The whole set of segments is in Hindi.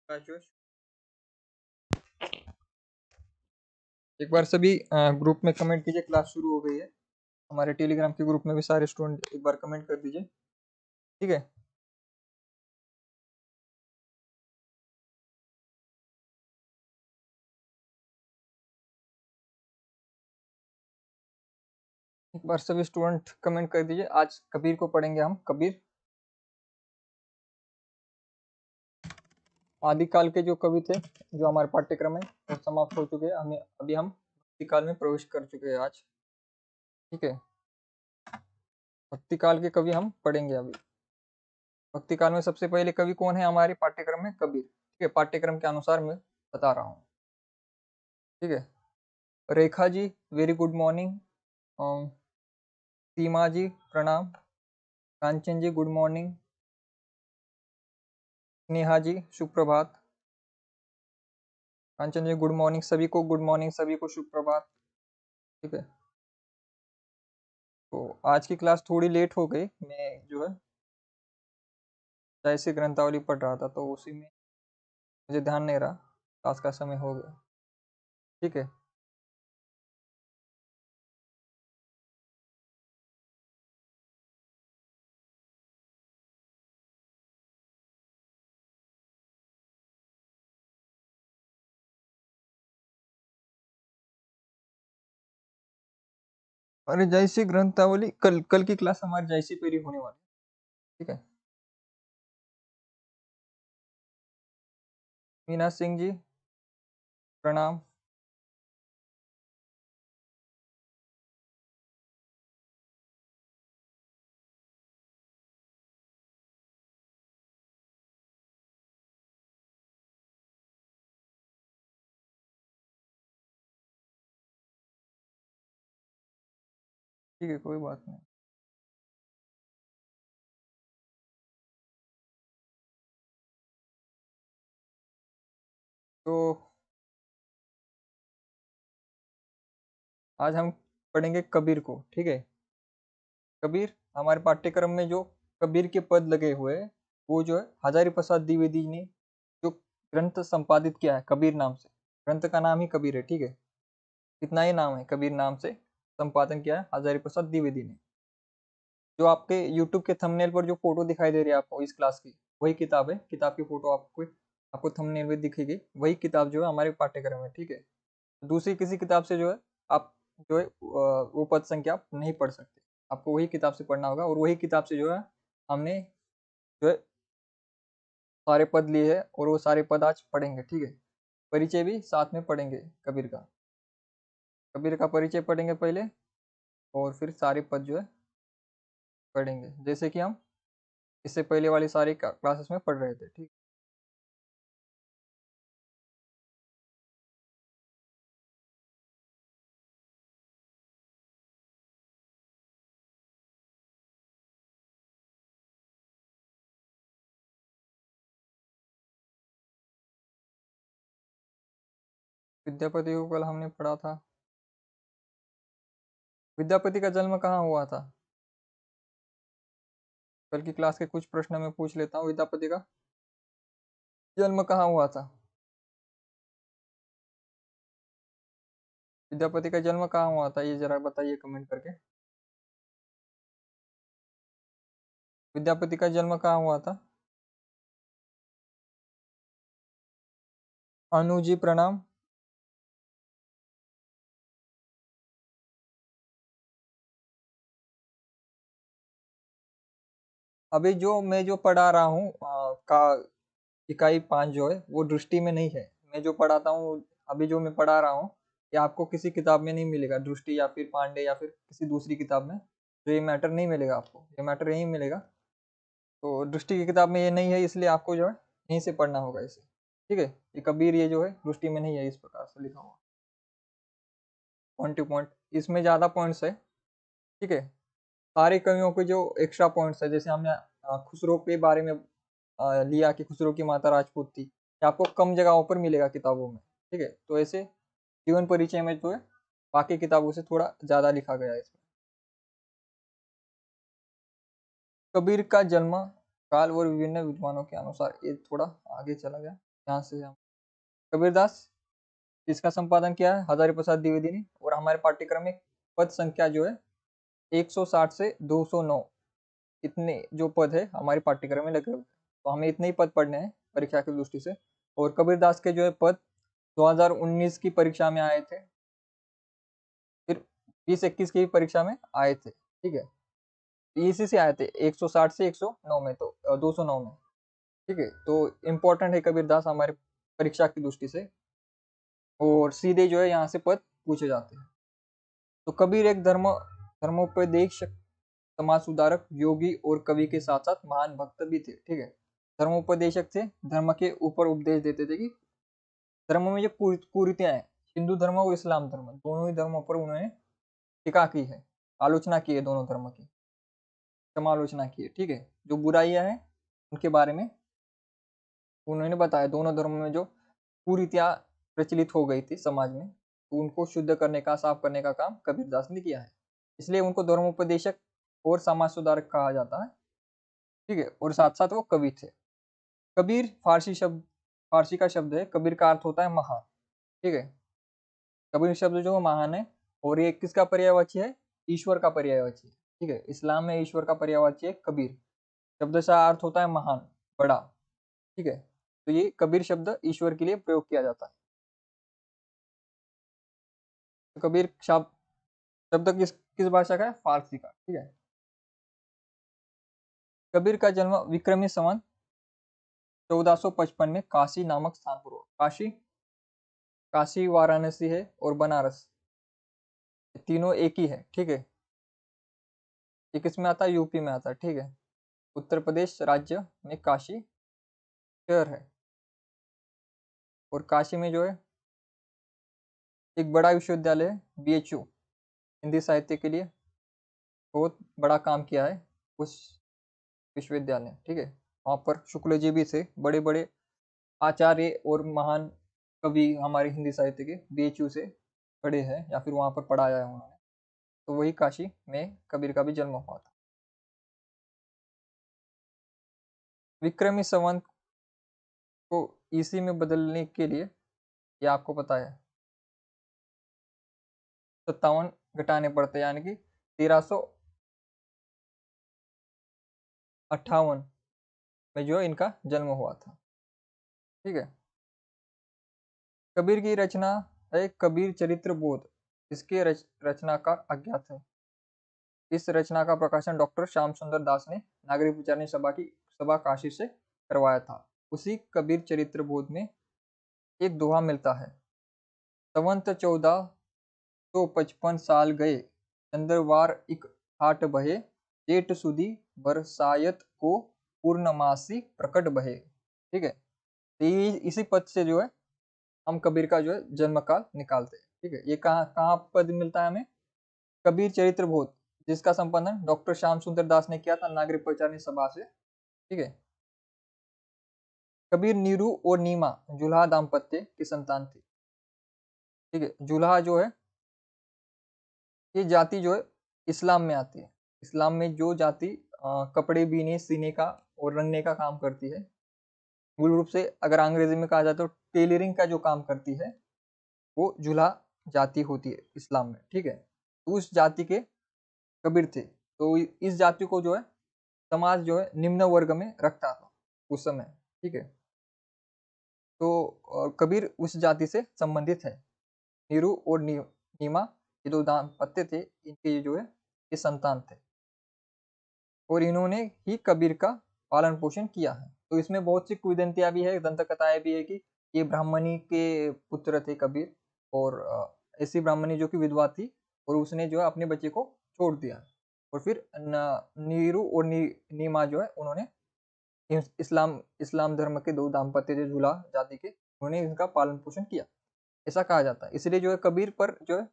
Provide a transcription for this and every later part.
राजेश, एक बार सभी ग्रुप में कमेंट कीजिए, क्लास शुरू हो गई है। हमारे टेलीग्राम के ग्रुप में भी सारे स्टूडेंट एक बार कमेंट कर दीजिए, ठीक है। एक बार सभी स्टूडेंट कमेंट कर दीजिए। आज कबीर को पढ़ेंगे हम। कबीर आदिकाल के जो कवि थे, जो हमारे पाठ्यक्रम में वो समाप्त हो चुके हैं। हमें अभी हम भक्ति काल में प्रवेश कर चुके हैं आज, ठीक है। भक्ति काल के कवि हम पढ़ेंगे अभी। भक्ति काल में सबसे पहले कवि कौन है हमारे पाठ्यक्रम में? कबीर, ठीक है। पाठ्यक्रम के अनुसार मैं बता रहा हूँ, ठीक है। Rekha ji, very good morning. सीमा जी प्रणाम। कांचन जी गुड मॉर्निंग। नेहा जी सुप्रभात। कांचन जी गुड मॉर्निंग, सभी को गुड मॉर्निंग, सभी को सुप्रभात, ठीक है। तो आज की क्लास थोड़ी लेट हो गई। मैं जो है जैसे ग्रंथावली पढ़ रहा था, तो उसी में मुझे ध्यान नहीं रहा, क्लास का समय हो गया, ठीक है। अरे जैसी ग्रंथावली कल कल की क्लास हमारी जैसी पेरी होने वाली, ठीक है। मीना सिंह जी प्रणाम। ठीक है, कोई बात नहीं। तो आज हम पढ़ेंगे कबीर को, ठीक है। कबीर हमारे पाठ्यक्रम में जो कबीर के पद लगे हुए हैं, वो जो है हजारी प्रसाद द्विवेदी ने जो ग्रंथ संपादित किया है कबीर नाम से। ग्रंथ का नाम ही कबीर है, ठीक है। इतना ही नाम है, कबीर नाम से संपादन किया है हजारी प्रसाद द्विवेदी ने। जो आपके यूट्यूब के थंबनेल पर जो फोटो दिखाई दे रही है आपको इस क्लास की, वही किताब है। किताब की फोटो आपको थंबनेल में दिखेगी। वही किताब जो है हमारे पाठ्यक्रम में, ठीक है। दूसरी किसी किताब से जो है आप जो है वो पद संख्या आप नहीं पढ़ सकते। आपको वही किताब से पढ़ना होगा, और वही किताब से जो है हमने जो है सारे पद लिए हैं, और वो सारे पद आज पढ़ेंगे, ठीक है। परिचय भी साथ में पढ़ेंगे कबीर का। कबीर का परिचय पढ़ेंगे पहले, और फिर सारे पद जो है पढ़ेंगे, जैसे कि हम इससे पहले वाली सारी क्लासेस में पढ़ रहे थे, ठीक। विद्यापति को कल हमने पढ़ा था। विद्यापति का जन्म कहाँ हुआ था? कल की क्लास के कुछ प्रश्न मैं पूछ लेता हूँ। विद्यापति का जन्म कहाँ हुआ था? विद्यापति का जन्म कहाँ हुआ था, ये जरा बताइए कमेंट करके। विद्यापति का जन्म कहाँ हुआ था? अनु जी प्रणाम। अभी जो मैं जो पढ़ा रहा हूँ का इकाई 5 जो है वो दृष्टि में नहीं है। मैं जो पढ़ाता हूँ, अभी जो मैं पढ़ा रहा हूँ, ये आपको किसी किताब में नहीं मिलेगा। दृष्टि या फिर पांडे या फिर किसी दूसरी किताब में तो ये मैटर नहीं मिलेगा आपको। ये मैटर यहीं मिलेगा। तो दृष्टि की किताब में ये नहीं है, इसलिए आपको जो है यहीं से पढ़ना होगा इसे, ठीक है। ये कबीर ये जो है दृष्टि में नहीं है इस प्रकार से लिखा हुआ, पॉइंट टू पॉइंट। इसमें ज़्यादा पॉइंट्स है, ठीक है। सारे कवियों के जो एक्स्ट्रा पॉइंट्स है, जैसे हमने खुसरो के बारे में लिया कि खुसरो की माता राजपूत थी, ये आपको कम जगहों पर मिलेगा किताबों में, ठीक है। तो ऐसे जीवन परिचय में जो है बाकी किताबों से थोड़ा ज़्यादा लिखा गया है इसमें। कबीर का जन्म काल और विभिन्न विद्वानों के अनुसार, ये थोड़ा आगे चला गया। यहाँ से हम कबीरदास, इसका संपादन किया है हजारी प्रसाद द्विवेदी ने। और हमारे पाठ्यक्रम में पद संख्या जो है 160 से 209 इतने जो पद है हमारे पाठ्यक्रम में लगे हुए, तो हमें इतने ही पद पढ़ने हैं परीक्षा की दृष्टि से। और कबीरदास के जो है पद 2019 की परीक्षा में आए थे, फिर 2021 की परीक्षा में आए थे, ठीक है। इसी से आए थे 160 से 109 में, तो 209 में, ठीक है। तो इम्पोर्टेंट है कबीरदास हमारे परीक्षा की दृष्टि से, और सीधे जो है यहाँ से पद पूछे जाते हैं। तो कबीर एक धर्मोपदेशक, समाज सुधारक, योगी और कवि के साथ साथ महान भक्त भी थे, ठीक है। धर्मोपदेशक थे, धर्म के ऊपर उपदेश देते थे कि धर्म में जो कुरीतियां हैं, हिंदू धर्म और इस्लाम धर्म दोनों ही धर्मों पर उन्होंने टीका की है, आलोचना की है, दोनों धर्म की समालोचना की है, ठीक है। जो बुराइयां हैं उनके बारे में उन्होंने बताया। दोनों धर्मों में जो कुरीतियां प्रचलित हो गई थी समाज में, तो उनको शुद्ध करने का, साफ करने का काम कबीरदास ने किया है, इसलिए उनको धर्मोपदेशक और समाज सुधारक कहा जाता है, ठीक है। और साथ साथ वो कवि थे। कबीर फारसी का शब्द है। कबीर का अर्थ होता है महान, ठीक है। कबीर शब्द जो महान है, और ये किसका पर्यायवाची है? ईश्वर का पर्यायवाची है, ठीक है। इस्लाम में ईश्वर का पर्यायवाची है कबीर। शब्द का अर्थ होता है महान, बड़ा, ठीक है। तो ये कबीर शब्द ईश्वर के लिए प्रयोग किया जाता है। तो कबीर शब्द किस किस भाषा का है? फारसी का, ठीक है। कबीर का जन्म विक्रमी संवत 1455 में काशी नामक स्थान पर हुआ। काशी वाराणसी है और बनारस, तीनों एक ही है, ठीक है। ये किस में आता है? यूपी में आता है, ठीक है। उत्तर प्रदेश राज्य में काशी शहर है, और काशी में जो है एक बड़ा विश्वविद्यालय है, BHU, हिंदी साहित्य के लिए बहुत बड़ा काम किया है उस विश्वविद्यालय, ठीक है। वहाँ पर शुक्ल जी भी थे, बड़े बड़े आचार्य और महान कवि हमारे हिंदी साहित्य के BHU से पढ़े हैं, या फिर वहाँ पर पढ़ाया है उन्होंने। तो वही काशी में कबीर का भी जन्म हुआ था। विक्रमी संवत को ईसी में बदलने के लिए, ये आपको पता है, 57 घटाने पड़ते, यानी कि 1358 में जो इनका जन्म हुआ था, ठीक है। कबीर की रचना है कबीर चरित्र बोध, इसके रचनाकार अज्ञात है। इस रचना का प्रकाशन डॉक्टर श्याम सुंदर दास ने नागरिक विचारणी सभा काशी से करवाया था। उसी कबीर चरित्र बोध में एक दोहा मिलता है, संवत 1455 साल गए, चंद्रवार इक हाट बहे, जेठ सुदी बरसायत को पूर्णमासी प्रकट बहे, ठीक है। तो इसी पद से जो है हम कबीर का जो है जन्म काल निकालते हैं, ठीक है। ये कहाँ कहाँ पद मिलता है हमें? कबीर चरित्र बोध, जिसका संपादन डॉक्टर श्याम सुंदर दास ने किया था नागरिक प्रचारणी सभा से, ठीक है। कबीर नीरू और नीमा जुल्हा दाम्पत्य की संतान थी, ठीक है। जुल्हा जो है ये जाति जो है इस्लाम में आती है। इस्लाम में जो जाति कपड़े बीने, सीने का और रंगने का काम करती है, मूल रूप से अगर अंग्रेजी में कहा जाए तो टेलरिंग का जो काम करती है, वो जुल्हा जाति होती है इस्लाम में, ठीक है। तो उस जाति के कबीर थे। तो इस जाति को जो है समाज जो है निम्न वर्ग में रखता था उस समय, ठीक है। तो कबीर उस जाति से संबंधित है। नीरू और नीमा ये दो दाम्पत्य थे, इनके जो है ये संतान थे, और इन्होंने ही कबीर का पालन पोषण किया है। तो इसमें बहुत सी किंवदंतियां भी है, दंत कथाएं भी है कि ये ब्राह्मणी के पुत्र थे कबीर, और ऐसी ब्राह्मणी जो कि विधवा थी, और उसने जो है अपने बच्चे को छोड़ दिया, और फिर नीरू और नीमा जो है उन्होंने इस्लाम इस्लाम धर्म के दो दाम्पत्य थे जुला जाति के, उन्होंने इनका पालन पोषण किया, ऐसा कहा जाता है। इसलिए जो है कबीर पर जो है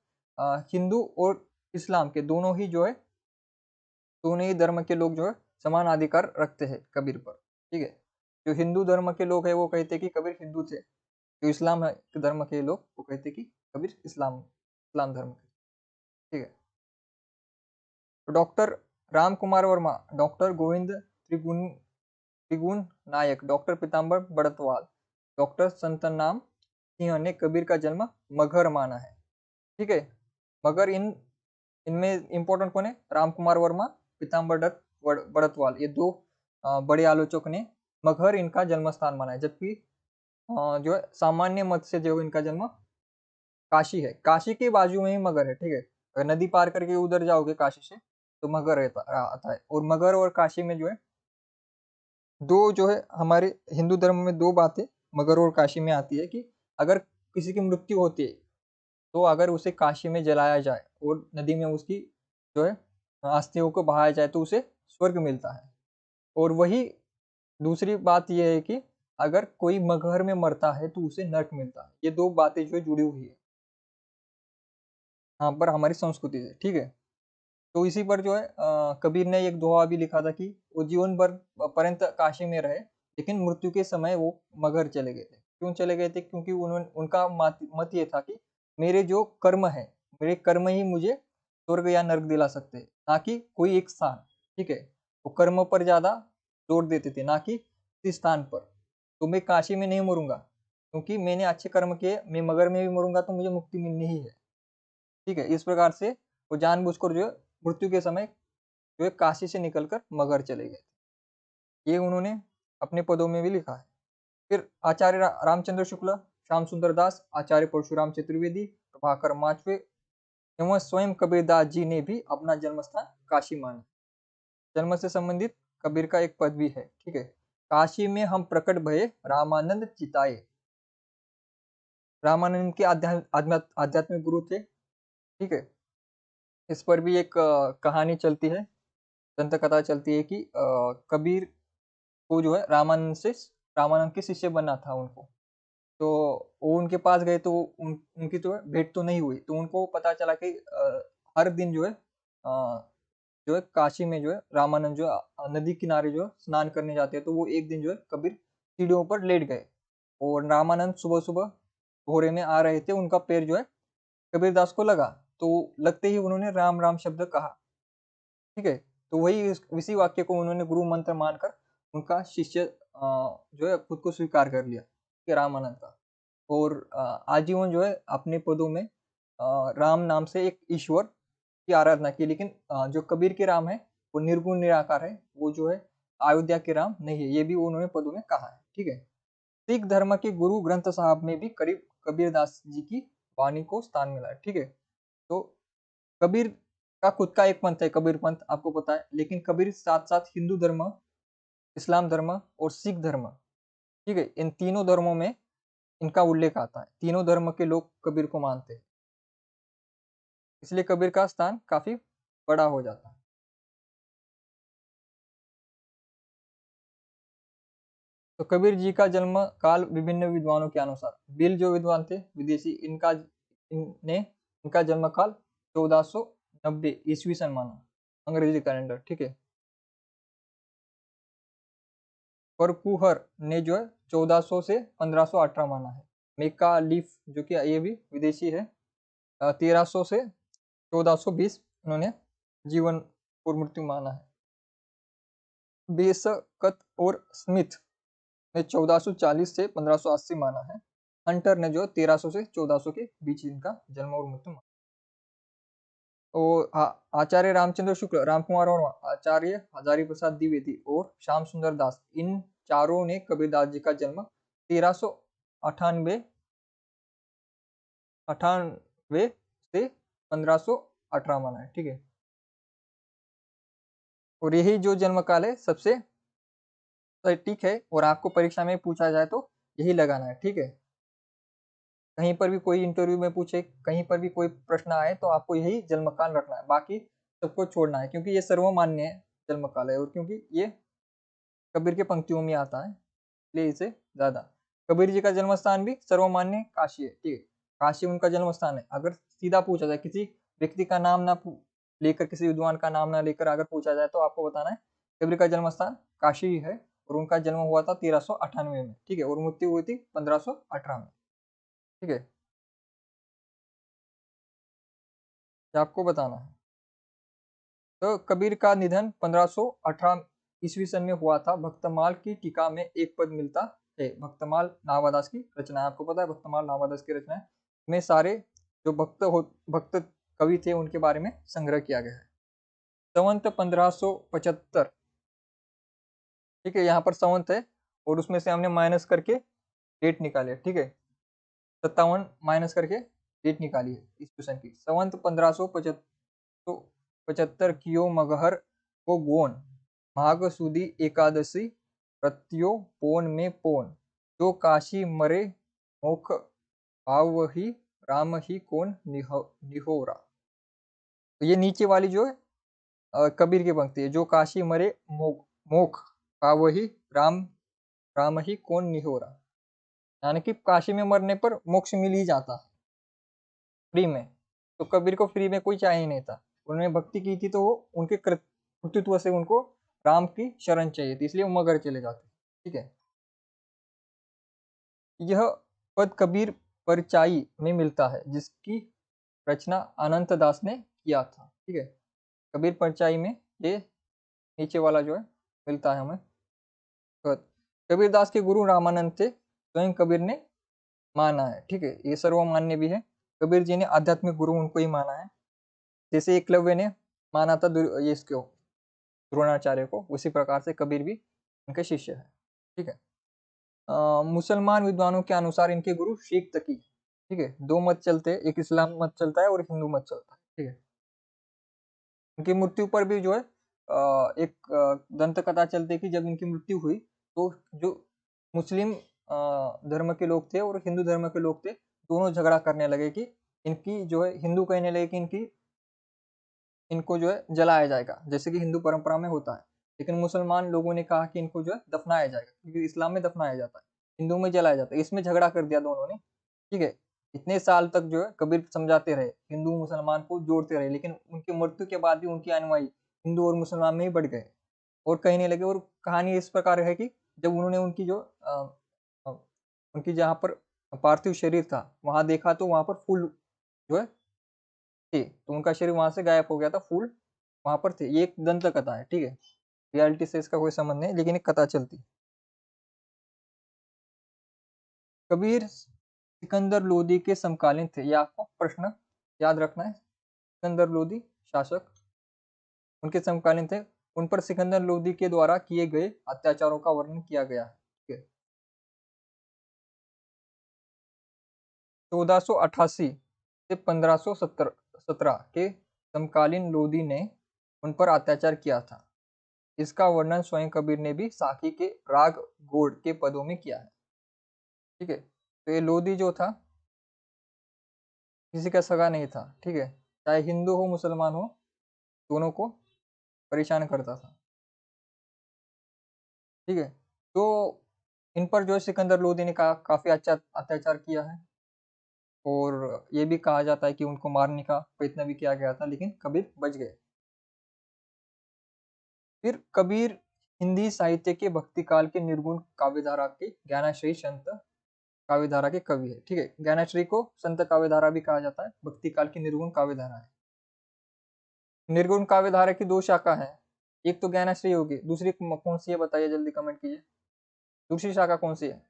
हिंदू और इस्लाम के दोनों ही जो है दोनों ही धर्म के लोग जो है समान अधिकार रखते हैं कबीर पर, ठीक है। जो हिंदू धर्म के लोग हैं वो कहते हैं कि कबीर हिंदू थे, जो इस्लाम धर्म के लोग वो कहते हैं कि कबीर इस्लाम इस्लाम धर्म के, ठीक है। तो डॉक्टर राम कुमार वर्मा, डॉक्टर गोविंद त्रिगुण त्रिगुण नायक, डॉक्टर पीताम्बर बड़तवाल, डॉक्टर संतनाम सिंह ने कबीर का जन्म मगहर माना है। ठीक है, मगर इनमें इंपॉर्टेंट कौन है? राम कुमार वर्मा, पीताम्बर दत्त बड़तवाल, ये दो बड़े आलोचक ने मगहर इनका जन्म स्थान माना है। जबकि जो है सामान्य मत से जो इनका जन्म काशी है, काशी के बाजू में ही मगर है। ठीक है, अगर नदी पार करके उधर जाओगे काशी से तो मगर आता है। और मगर और काशी में जो है दो जो है हमारे हिंदू धर्म में दो बातें मगर और काशी में आती है कि अगर किसी की मृत्यु होती है तो अगर उसे काशी में जलाया जाए और नदी में उसकी जो है अस्थियों को बहाया जाए तो उसे स्वर्ग मिलता है। और वही दूसरी बात यह है कि अगर कोई मगहर में मरता है तो उसे नर्क मिलता है। ये दो बातें जो है जुड़ी हुई है यहाँ पर हमारी संस्कृति से। ठीक है, तो इसी पर जो है कबीर ने एक दोहा भी लिखा था कि वो जीवन भर पर्यंत काशी में रहे लेकिन मृत्यु के समय वो मगहर चले गए थे। क्यों चले गए थे? क्योंकि उन्होंने उनका मत ये था कि मेरे जो कर्म है, मेरे कर्म ही मुझे स्वर्ग या नर्क दिला सकते हैं, ना कि कोई एक स्थान। ठीक है, वो कर्म पर ज्यादा जोर देते थे, ना कि किसी स्थान पर। तो मैं काशी में नहीं मरूंगा क्योंकि मैंने अच्छे कर्म किए, मैं मगर में भी मरूंगा तो मुझे मुक्ति मिलनी ही है। ठीक है, इस प्रकार से वो जानबूझकर जो है मृत्यु के समय जो है काशी से निकलकर मगहर चले गए। ये उन्होंने अपने पदों में भी लिखा है। फिर आचार्य रामचंद्र शुक्ल, श्याम सुंदर दास, आचार्य परशुराम चतुर्वेदी, प्रभाकर माचवे एवं स्वयं कबीरदास जी ने भी अपना जन्म स्थान काशी माना। जन्म से संबंधित कबीर का एक पद भी है। ठीक है, काशी में हम प्रकट भये रामानंद चिताए। रामानंद के आध्यात्मिक गुरु थे। ठीक है, इस पर भी एक कहानी चलती है, दंत कथा चलती है कि कबीर को जो है रामानंद के शिष्य बनना था उनको। तो वो उनके पास गए तो उनकी तो भेंट तो नहीं हुई। तो उनको पता चला कि हर दिन जो है काशी में जो है रामानंद जो नदी किनारे जो स्नान करने जाते हैं। तो वो एक दिन जो है कबीर सीढ़ियों पर लेट गए और रामानंद सुबह सुबह भोरे में आ रहे थे, उनका पैर जो है कबीरदास को लगा। तो लगते ही उन्होंने राम राम शब्द कहा। ठीक है, तो वही इसी वाक्य को उन्होंने गुरु मंत्र मानकर उनका शिष्य जो है खुद को स्वीकार कर लिया कि रामानंद का। और आजीवन जो है अपने पदों में राम नाम से एक ईश्वर की आराधना की। लेकिन जो कबीर के राम है वो निर्गुण निराकार है, वो जो है अयोध्या के राम नहीं है, ये भी उन्होंने पदों में कहा है। ठीक है, सिख धर्म के गुरु ग्रंथ साहब में भी करीब कबीरदास जी की वाणी को स्थान मिला है। ठीक है, तो कबीर का खुद का एक पंथ है, कबीर पंथ, आपको पता है। लेकिन कबीर साथ साथ हिंदू धर्म, इस्लाम धर्म और सिख धर्म, ठीक है, इन तीनों धर्मों में इनका उल्लेख आता है। तीनों धर्म के लोग कबीर को मानते हैं, इसलिए कबीर का स्थान काफी बड़ा हो जाता है। तो कबीर जी का जन्म काल विभिन्न विद्वानों के अनुसार, बिल जो विद्वान थे विदेशी, इनने इनका जन्म काल 1490 ईस्वी सन माना, अंग्रेजी कैलेंडर। ठीक है, फरकुहर ने जो है 1400 से 1518 माना है। मेका लीफ जो कि ये भी विदेशी है, 1300 से 1420 उन्होंने जीवन और मृत्यु माना है। बेसकत और स्मिथ ने 1440 से 1580 माना है। हंटर ने जो 1300 से 1400 के बीच इनका जन्म और मृत्यु माना। और आचार्य रामचंद्र शुक्ल, राम कुमार वर्मा, आचार्य हजारी प्रसाद द्विवेदी और श्याम सुंदर दास, इन चारों ने कबीरदास जी का जन्म 1398 अठानवे से 1518 माना है। ठीक है, और यही जो जन्म काल है सबसे सटीक है और आपको परीक्षा में पूछा जाए तो यही लगाना है। ठीक है, कहीं पर भी कोई इंटरव्यू में पूछे, कहीं पर भी कोई प्रश्न आए तो आपको यही जन्म काल रखना है, बाकी सबको छोड़ना है क्योंकि ये सर्वमान्य जन्म काल है और क्योंकि ये कबीर के पंक्तियों में आता है इसलिए इसे ज्यादा। कबीर जी का जन्म स्थान भी सर्वमान्य काशी है। ठीक है, काशी उनका जन्म स्थान है। अगर सीधा पूछा जाए, किसी व्यक्ति का नाम ना लेकर, किसी विद्वान का नाम ना लेकर अगर पूछा जाए तो आपको बताना है कबीर का जन्म स्थान काशी है और उनका जन्म हुआ था 1398 में। ठीक है, और मृत्यु हुई थी 1518 में। ठीक है, ये आपको बताना है। तो कबीर का निधन 1518 ईस्वी सन में हुआ था। भक्तमाल की टीका में एक पद मिलता है। भक्तमाल नावादास की रचना है, आपको पता है भक्तमाल नावादास की रचना है में सारे जो भक्त कवि थे उनके बारे में संग्रह किया गया है। संवत 1575, ठीक है, यहाँ पर संवत है और उसमें से हमने माइनस करके डेट निकाले, ठीक है, 57 माइनस करके डेट निकाली है इस क्वेश्चन की। संवत 1575 कियो मगहर को गोन माघ सुदी एकादशी प्रत्यो पोन में पोन जो काशी मरे मोख भाव ही राम ही कौन निहोरा। तो ये नीचे वाली जो है कबीर की पंक्ति है, जो काशी मरे मोख भाव ही राम राम ही कौन निहोरा, यानी कि काशी में मरने पर मोक्ष मिल ही जाता है फ्री में। तो कबीर को फ्री में कोई चाहिए नहीं था, उन्होंने भक्ति की थी तो वो उनके कर्तृत्व से उनको राम की शरण चाहिए थी, इसलिए वो मगर चले जाते, ठीक है। यह पद कबीर परचाई में मिलता है जिसकी रचना अनंत दास ने किया था, ठीक है। कबीर परचाई में ये नीचे वाला जो है मिलता है हमें। कबीरदास के गुरु रामानंद थे, स्वयं कबीर ने माना है, ठीक है, ये सर्वमान्य भी है। कबीर जी ने आध्यात्मिक गुरु उनको ही माना है, जैसे एकलव्य ने माना था ये इसको द्रोणाचार्य को, उसी प्रकार से कबीर भी उनके शिष्य है, ठीक है। मुसलमान विद्वानों के अनुसार इनके गुरु शेख तकी, ठीक है, दो मत चलते हैं, एक इस्लाम मत चलता है और हिंदू मत चलता है, ठीक है। इनकी मृत्यु पर भी जो है एक दंत कथा चलती है कि जब इनकी मृत्यु हुई तो जो मुस्लिम धर्म के लोग थे और हिंदू धर्म के लोग थे, दोनों झगड़ा करने लगे कि इनकी जो है, हिंदू कहने लगे कि इनको जो है जलाया जाएगा, जैसे कि हिंदू परंपरा में होता है, लेकिन मुसलमान लोगों ने कहा कि इनको जो है दफनाया जाएगा, क्योंकि इस्लाम में दफनाया जाता है, हिंदू में जलाया जाता है, इसमें झगड़ा कर दिया दोनों ने, ठीक है। इतने साल तक जो है कबीर समझाते रहे, हिंदू मुसलमान को जोड़ते रहे, लेकिन उनकी मृत्यु के बाद भी उनकी अनुयायी हिंदू और मुसलमान में ही बढ़ गए और कहने लगे। और कहानी इस प्रकार है कि जब उन्होंने उनकी जो उनकी जहाँ पर पार्थिव शरीर था वहां देखा तो वहां पर फूल जो है थे, तो उनका शरीर वहां से गायब हो गया था, फूल वहां पर थे। ये एक दंत कथा है, ठीक है, रियलिटी से इसका कोई संबंध नहीं, लेकिन एक कथा चलती। कबीर सिकंदर लोदी के समकालीन थे, ये आपको प्रश्न याद रखना है। सिकंदर लोदी शासक उनके समकालीन थे, उन पर सिकंदर लोदी के द्वारा किए गए अत्याचारों का वर्णन किया गया है, ठीक है। 1488 से 1517 के समकालीन लोदी ने उन पर अत्याचार किया था। इसका वर्णन स्वयं कबीर ने भी साखी के राग गोड़ के पदों में किया है, ठीक है। तो ये लोदी जो था किसी का सगा नहीं था, ठीक है, चाहे हिंदू हो मुसलमान हो, दोनों को परेशान करता था, ठीक है। तो इन पर जो है सिकंदर लोदी ने काफी अच्छा अत्याचार किया है और ये भी कहा जाता है कि उनको मारने का प्रयत्न भी किया गया था, लेकिन कबीर बच गए। फिर कबीर हिंदी साहित्य के भक्ति काल के निर्गुण काव्यधारा के ज्ञानाश्रयी संत काव्यधारा के कवि है, ठीक है। ज्ञानाश्रयी को संत काव्यधारा भी कहा जाता है, भक्ति काल की निर्गुण काव्यधारा है। निर्गुण काव्यधारा की दो शाखा है, एक तो ज्ञानाश्रयी होगी, दूसरी कौन सी है बताइए, जल्दी कमेंट कीजिए। दूसरी शाखा कौन सी है,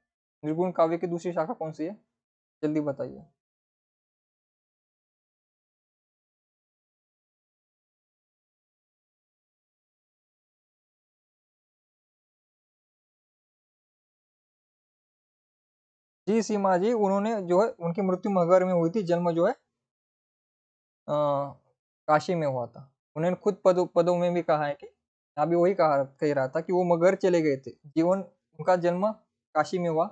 निर्गुण काव्य की दूसरी शाखा कौन सी है, जल्दी बताइए। जी सीमा जी, उन्होंने जो है उनकी मृत्यु मगहर में हुई थी, जन्म जो है अ, काशी में हुआ था। उन्होंने खुद पदों में भी कहा है कि अभी वही कह रहा था कि वो मगहर चले गए थे, जीवन उनका जन्म काशी में हुआ,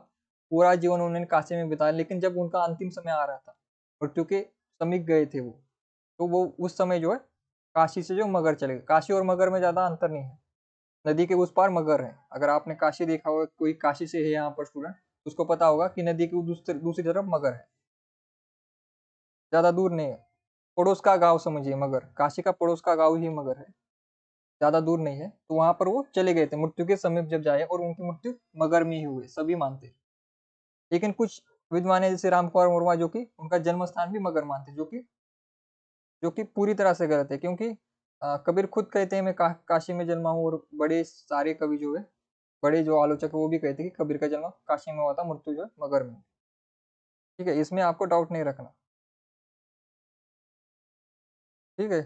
पूरा जीवन उन्होंने काशी में बिताया, लेकिन जब उनका अंतिम समय आ रहा था, मृत्यु के समीप गए थे वो, तो वो उस समय जो है काशी से जो मगहर चले गए। काशी और मगहर में ज्यादा अंतर नहीं है, नदी के उस पार मगहर है। अगर आपने काशी देखा होगा, कोई काशी से है यहाँ पर स्टूडेंट, उसको पता होगा कि नदी की दूसरी तरफ मगहर है, ज्यादा दूर नहीं है, पड़ोस का गांव समझिए, मगर काशी का पड़ोस का गांव ही मगर है, ज्यादा दूर नहीं है। तो वहां पर वो चले गए थे मृत्यु के समीप जब जाए, और उनकी मृत्यु मगर में ही हुई, सभी मानते हैं। लेकिन कुछ विद्वान है जैसे रामकुमार वर्मा, जो कि उनका जन्म स्थान भी मगर मानते, जो कि पूरी तरह से गलत है, क्योंकि कबीर खुद कहते हैं मैं काशी में जन्मा हूँ, और बड़े सारे कवि जो है बड़े जो आलोचक है वो भी कहते हैं कि कबीर का जन्म काशी में हुआ था, मृत्यु जो है मगर में। ठीक है, इसमें आपको डाउट नहीं रखना। ठीक है,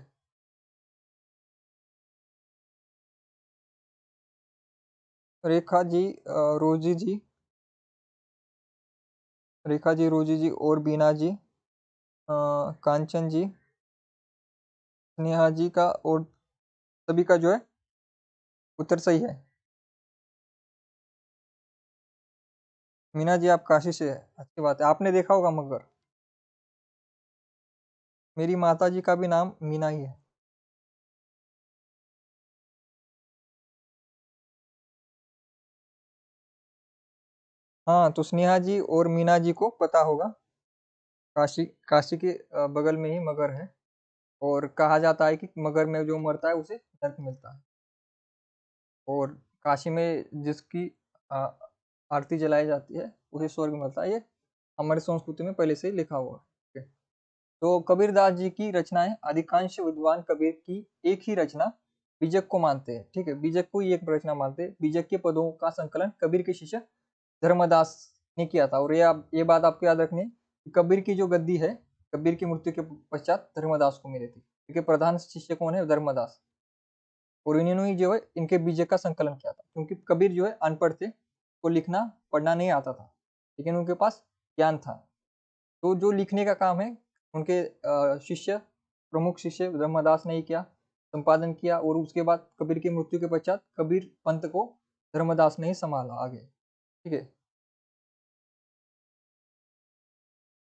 रेखा जी, रोजी जी, रेखा जी, रोजी जी और बीना जी, कांचन जी, स्नेहा जी का और सभी का जो है उत्तर सही है। मीना जी, आप काशी से है, अच्छी बात है, आपने देखा होगा मगर। मेरी माता जी का भी नाम मीना ही है। हाँ, तो स्नेहा जी और मीना जी को पता होगा, काशी, काशी के बगल में ही मगर है, और कहा जाता है कि मगर में जो मरता है उसे नर्क मिलता है, और काशी में जिसकी आ, आरती जलाई जाती है उसे स्वर्ग मिलता है। ये हमारी संस्कृति में पहले से ही लिखा हुआ है। ठीक है? तो कबीरदास जी की रचनाएं, अधिकांश विद्वान कबीर की एक ही रचना बीजक को मानते हैं। ठीक है, बीजक को ही एक रचना मानते हैं। बीजक के पदों का संकलन कबीर के शिष्य धर्मदास ने किया था, और ये बात आपको याद रखनी है कि कबीर की जो गद्दी है, कबीर की मृत्यु के पश्चात धर्मदास को मिली थी, क्योंकि प्रधान शिष्य कौन है? धर्मदास। और इन्होंने ही जो है इनके बीजक का संकलन किया था, क्योंकि कबीर जो है अनपढ़ थे, को लिखना पढ़ना नहीं आता था, लेकिन उनके पास ज्ञान था। तो जो लिखने का काम है उनके शिष्य, प्रमुख शिष्य धर्मदास ने ही किया, संपादन किया, और उसके बाद कबीर की मृत्यु के पश्चात कबीर पंथ को धर्मदास ने ही संभाला आगे। ठीक है,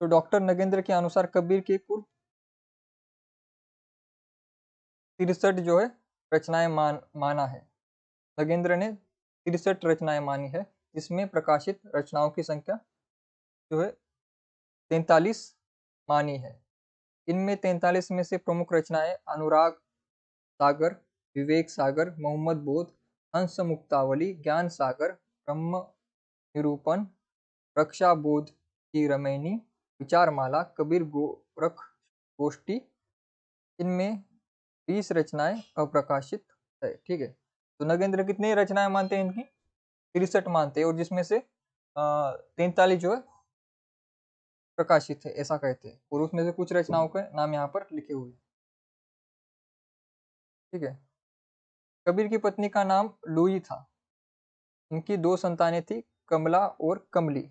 तो डॉक्टर नगेंद्र के अनुसार कबीर के कुल 63 जो है रचनाएं माना है। नगेंद्र ने 63 रचनाएं मानी है, जिसमें प्रकाशित रचनाओं की संख्या जो है 43 मानी है। इनमें 43 में से प्रमुख रचनाएं अनुराग सागर, विवेक सागर, मोहम्मद बोध, हंस मुक्तावली, ज्ञान सागर, ब्रह्म निरूपण, रक्षा बोध की रमैनी, विचारमाला, कबीर गोरख गोष्ठी। इनमें 20 रचनाएं अप्रकाशित है। ठीक है, तो नगेंद्र कितनी रचनाएं मानते हैं? इनकी 63 मानते हैं, और जिसमें से 43 जो है प्रकाशित है, ऐसा कहते हैं, और उसमें से कुछ रचनाओं के नाम यहाँ पर लिखे हुए हैं। ठीक है, कबीर की पत्नी का नाम लुई था। इनकी दो संतानें थी, कमला और कमली,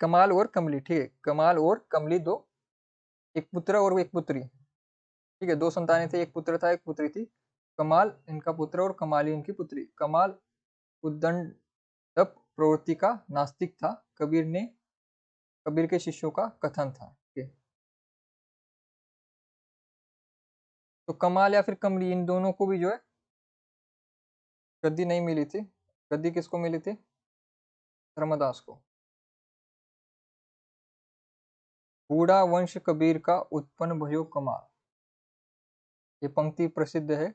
कमाल और कमली। ठीक है, कमाल और कमली दो, एक पुत्र और एक पुत्री। ठीक है, दो संतानें थी, एक पुत्र था एक पुत्री थी। कमाल इनका पुत्र और कमाली इनकी पुत्री। कमाल उद्दंडक प्रवृत्ति का नास्तिक था, कबीर के शिष्यों का कथन था। ठीक है, तो कमाल या फिर कमली, इन दोनों को भी जो है गद्दी नहीं मिली थी। गद्दी किसको मिली थी? धर्मदास को। बूढ़ा वंश कबीर का उत्पन्न भयो कमाल, ये पंक्ति प्रसिद्ध है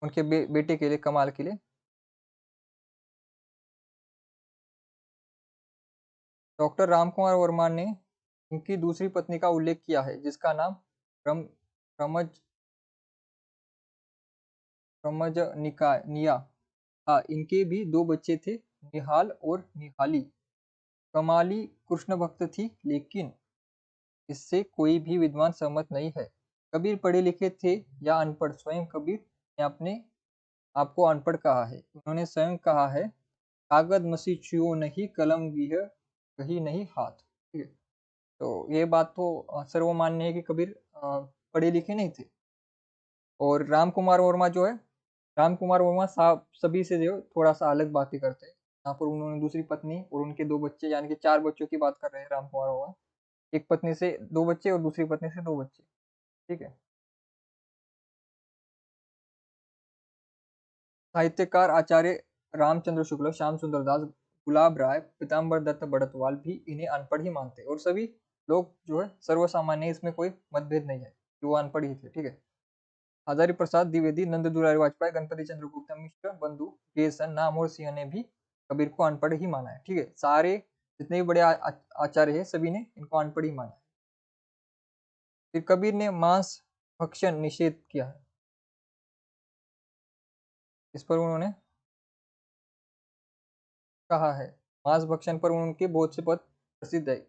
उनके बेटे के लिए, कमाल के लिए। डॉक्टर रामकुमार वर्मा ने उनकी दूसरी पत्नी का उल्लेख किया है, जिसका नाम रम रमज रमजनिया था। इनके भी दो बच्चे थे, निहाल और निहाली। कमाली कृष्ण भक्त थी, लेकिन इससे कोई भी विद्वान सहमत नहीं है। कबीर पढ़े लिखे थे या अनपढ़? स्वयं कबीर ने अपने आपको अनपढ़ कहा है। उन्होंने स्वयं कहा है, कागज मसी छुओ नहीं, कलम गिह कही नहीं हाथ। ठीक है, तो ये बात तो सर्वमान्य है कि कबीर पढ़े लिखे नहीं थे। और राम कुमार वर्मा जो है, राम कुमार वर्मा साहब सभी से जो थोड़ा सा अलग बातें करते हैं। यहाँ पर उन्होंने दूसरी पत्नी और उनके दो बच्चे, यानी कि 4 बच्चों की बात कर रहे हैं राम कुमार वर्मा। एक पत्नी से 2 बच्चे और दूसरी पत्नी से 2 बच्चे। ठीक है, साहित्यकार आचार्य रामचंद्र शुक्ल, श्याम सुंदर दास, गुलाब राय, पीताम्बर दत्त बड़तवाल भी इन्हें अनपढ़ ही मानते हैं, और सभी लोग जो है सर्वसामान्य, इसमें कोई मतभेद नहीं है कि वो अनपढ़ ही थे। ठीक है, हजारी प्रसाद द्विवेदी, नंद दुलारी वाजपेयी, गणपति चंद्र गुप्ता मिश्र, बंधु गेसन, नामवर सिंह ने भी कबीर को अनपढ़ ही माना है। ठीक है, सारे जितने भी बड़े आचार्य हैं सभी ने इनको अनपढ़ ही माना है। फिर कबीर ने मांस भक्षण निषेध किया है। इस पर उन्होंने कहा है। मांस भक्षण पर उनके बहुत से पद प्रसिद्ध है।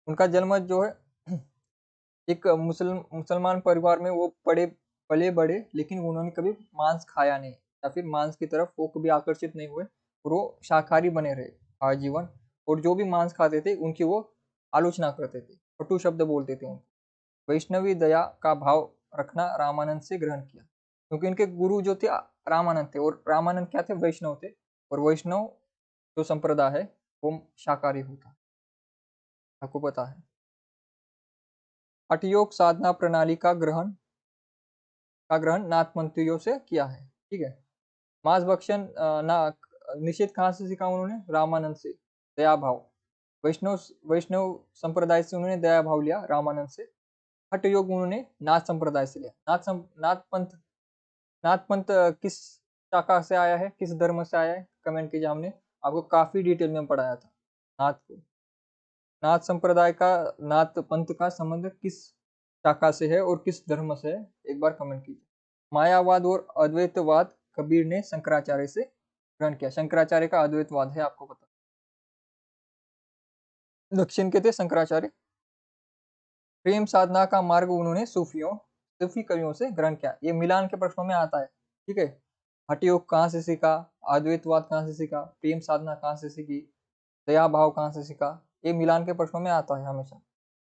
उनका जन्म जो है एक मुसलमान परिवार में वो पले बड़े, लेकिन उन्होंने कभी मांस खाया नहीं या फिर मांस की तरफ वो कभी आकर्षित नहीं हुए और वो शाकाहारी बने रहे आजीवन। और जो भी मांस खाते थे उनकी वो आलोचना करते थे, कटु शब्द बोलते थे उनको। वैष्णवी दया का भाव रखना रामानंद से ग्रहण किया, क्योंकि इनके गुरु जो थे रामानंद थे, और रामानंद क्या थे, वैष्णव थे। और वैष्णव जो संप्रदाय है वो शाकाहारी होता है, आपको पता है। हठयोग साधना प्रणाली का ग्रहण नाथ मंत्रियों से किया है, ठीक है। मांस भक्षण ना निषेध कहाँ से सीखा उन्होंने, रामानंद से। दया भाव, वैष्णव वैष्णव संप्रदाय से उन्होंने दया भाव लिया रामानंद से। हठ योग उन्होंने नाथ संप्रदाय से लिया। नाथ पंथ किस शाखा से आया है, किस धर्म से आया है, कमेंट कीजिए। हमने आपको काफी डिटेल में पढ़ाया था नाथ को। नाथ संप्रदाय का, नाथ पंथ का संबंध किस शाखा से है और किस धर्म से है, एक बार कमेंट कीजिए। मायावाद और अद्वैतवाद कबीर ने शंकराचार्य से ग्रहण किया। शंकराचार्य का अद्वैतवाद है, आपको पता। दक्षिण के थे शंकराचार्य। प्रेम साधना का मार्ग उन्होंने सूफी कवियों से ग्रहण किया। ये मिलान के प्रश्नों में आता है, ठीक है। हठ योग कहाँ से सीखा, अद्वैतवाद कहाँ से सीखा, प्रेम साधना कहाँ से सीखी, दया भाव कहाँ से सीखा, ये मिलान के प्रश्नों में आता है हमेशा।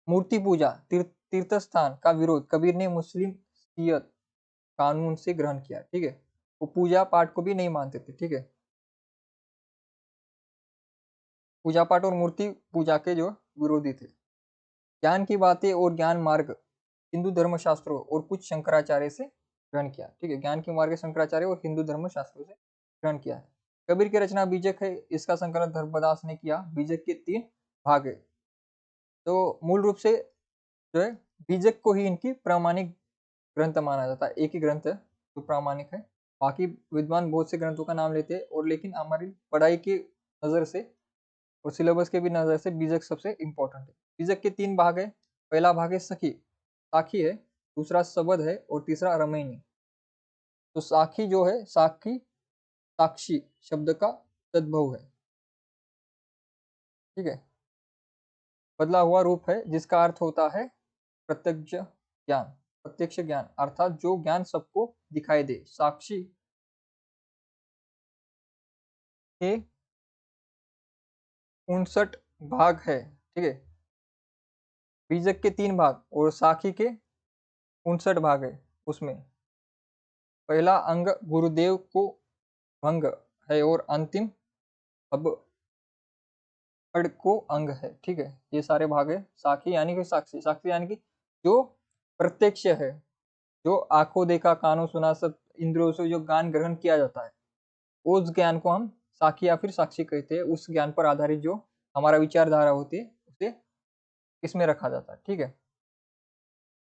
मूर्ति पूजा, तीर्थ स्थान का विरोध कबीर ने मुस्लिम शियत कानून से ग्रहण किया, ठीक है। वो पूजा पाठ को भी नहीं मानते थे, ठीक है। पूजा पाठ और मूर्ति पूजा के जो विरोधी थे। ज्ञान की बातें और ज्ञान मार्ग हिंदू धर्मशास्त्रों और कुछ शंकराचार्य से ग्रहण किया, ठीक है। ज्ञान की मार्ग शंकराचार्य और हिंदू धर्मशास्त्रों से ग्रहण किया है। कबीर की रचना बीजक है, इसका संकलन धर्मदास ने किया। बीजक के 3 भाग है। तो मूल रूप से जो है बीजक को ही इनकी प्रामाणिक ग्रंथ माना जाता है। एक ही ग्रंथ है जो प्रामाणिक है। बाकी विद्वान बहुत से ग्रंथों का नाम लेते हैं, और लेकिन हमारी पढ़ाई की नज़र से और सिलेबस के भी नज़र से बीजक सबसे इम्पोर्टेंट है। बीजक के 3 भाग है। पहला भाग है साखी है, दूसरा सबद है, और तीसरा रमैनी। तो साखी जो है, साक्षी शब्द का तद्भव है, ठीक है। बदला हुआ रूप है, जिसका अर्थ होता है प्रत्यक्ष ज्ञान, अर्थात जो ज्ञान सबको दिखाई दे। साक्षी के 59 भाग है, ठीक है। बीजक के 3 भाग और साखी के 59 भाग है। उसमें पहला अंग गुरुदेव को भंग है, और अंतिम अब अड़ को अंग है, ठीक है। ये सारे भाग है। साखी यानी कि साक्षी यानी कि जो प्रत्यक्ष है, जो आंखों देखा कानों सुना सब इंद्रियों से जो ज्ञान ग्रहण किया जाता है, उस ज्ञान को हम साखी या फिर साक्षी कहते हैं। उस ज्ञान पर आधारित जो हमारा विचारधारा होती है, उसे इसमें रखा जाता है, ठीक है।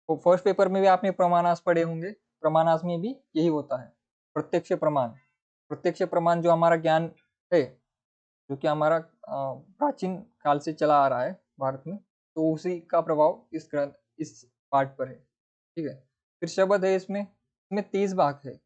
तो फर्स्ट पेपर में भी आपने प्रमाणास पढ़े होंगे। प्रमाणास में भी यही होता है, प्रत्यक्ष प्रमाण। प्रत्यक्ष प्रमाण जो हमारा ज्ञान है, जो कि हमारा प्राचीन काल से चला आ रहा है भारत में, तो उसी का प्रभाव इस पार्ट पर है, ठीक है। फिर शब्द है, इसमें 30 भाग है।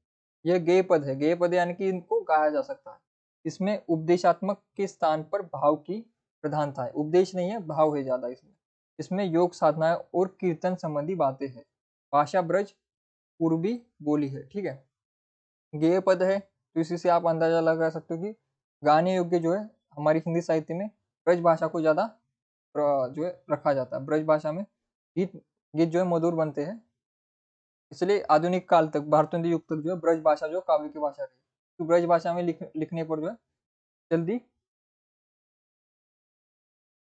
यह गेय पद है। गेय पद यानी कि इनको गाया जा सकता है। इसमें उपदेशात्मक के स्थान पर भाव की प्रधानता है। उपदेश नहीं है, भाव है ज्यादा इसमें। इसमें योग साधना और कीर्तन संबंधी बातें हैं। भाषा ब्रज पूर्वी बोली है, ठीक है। गेय पद है, तो इसी से आप अंदाजा लगा सकते हो कि गाने योग्य जो है हमारी हिंदी साहित्य में ब्रज भाषा को ज्यादा जो है रखा जाता है। ब्रज भाषा में गीत गीत जो है मधुर बनते हैं। इसलिए आधुनिक काल तक, भारतेंदु युग तक जो है ब्रज भाषा जो काव्य की भाषा रही। तो ब्रज भाषा में लिखने पर जो है जल्दी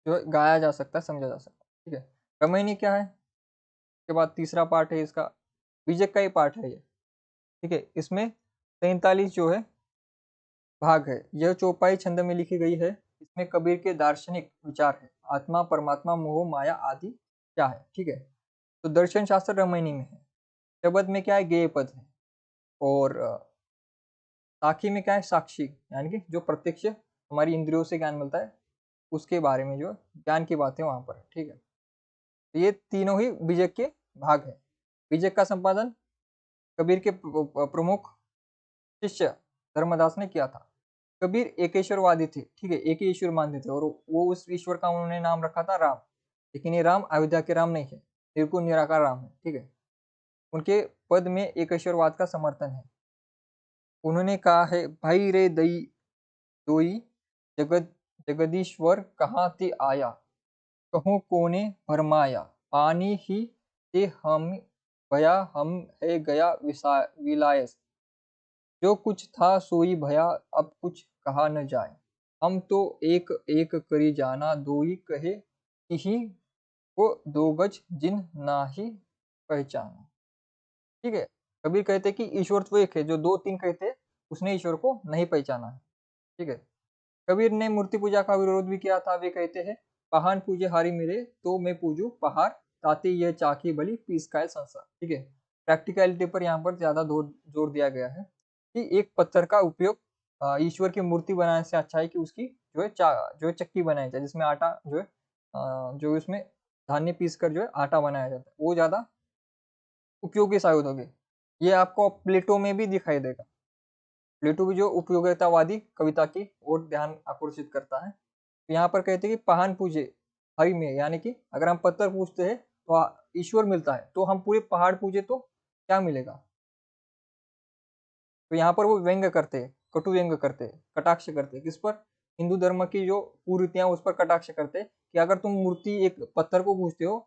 जो है गाया जा सकता है, समझा जा सकता है, ठीक है। रमैनी क्या है, के बाद तीसरा पार्ट है इसका। बीजक का ही पार्ट है ये, ठीक है। इसमें 43 जो है भाग है। यह चौपाई छंद में लिखी गई है। इसमें कबीर के दार्शनिक विचार है। आत्मा, परमात्मा, मोह, माया आदि क्या है, ठीक है। तो दर्शन शास्त्र रमैनी में है। शब्द में क्या है, गेय पद है। और साखी में क्या है, साक्षी यानी कि जो प्रत्यक्ष हमारी इंद्रियों से ज्ञान मिलता है, उसके बारे में जो ज्ञान की बातें वहां पर है, ठीक है। तो ये तीनों ही बीजक के भाग है। बीजक का संपादन कबीर के प्रमुख शिष्य धर्मदास ने किया था। कबीर एकेश्वरवादी थे, ठीक है, एक ही ईश्वर मानते थे और वो उस ईश्वर का उन्होंने नाम रखा था राम। लेकिन ये राम अयोध्या के राम नहीं है, निर्गुण निराकार राम है, ठीक है। उनके पद में एकेश्वरवाद का समर्थन है। उन्होंने कहा है, भाई रे दई दोई जगत जगदीश्वर कहाँ ते आया, कहो कोने भरमाया, पानी ही ते हम भया, हम है गया विलायस, जो कुछ था सोई भया, अब कुछ कहा न जाए, हम तो एक एक करी जाना, दोई कहे ही वो दो गज जिन नाही पहचाना। ठीक है, कबीर कहते कि ईश्वर तो एक है, जो दो तीन कहते उसने ईश्वर को नहीं पहचाना है। ठीक है, कबीर ने मूर्ति पूजा का विरोध भी किया था। वे कहते हैं, पहाड़ पूजे हारी मिले तो मैं पूजू पहाड़, ताती यह चाकी भली पीस का है संसार। ठीक है, प्रैक्टिकलिटी पर यहाँ पर ज्यादा जोर दिया गया है कि एक पत्थर का उपयोग ईश्वर की मूर्ति बनाने से अच्छा है कि उसकी जो है जो है चक्की बनाई जाए, जिसमें आटा जो है जो उसमें धान्य पीस कर जो है आटा बनाया जाता है, वो ज्यादा उपयोगी साबित होगी। ये आपको प्लेटो में भी दिखाई देगा। प्लेटो भी जो उपयोगितावादी कविता की ओर ध्यान आकर्षित करता है। तो यहाँ पर कहते हैं कि पहाड़ पूजे हरि में, यानी कि अगर हम पत्थर पूजते हैं तो ईश्वर मिलता है, तो हम पूरे पहाड़ पूजे तो क्या मिलेगा। तो यहाँ पर वो व्यंग्य करते हैं, कटु व्यंग्य करते हैं, कटाक्ष करते हैं, किस पर, हिंदू धर्म की जो कुरीतियां उस पर कटाक्ष करते हैं कि अगर तुम मूर्ति एक पत्थर को पूजते हो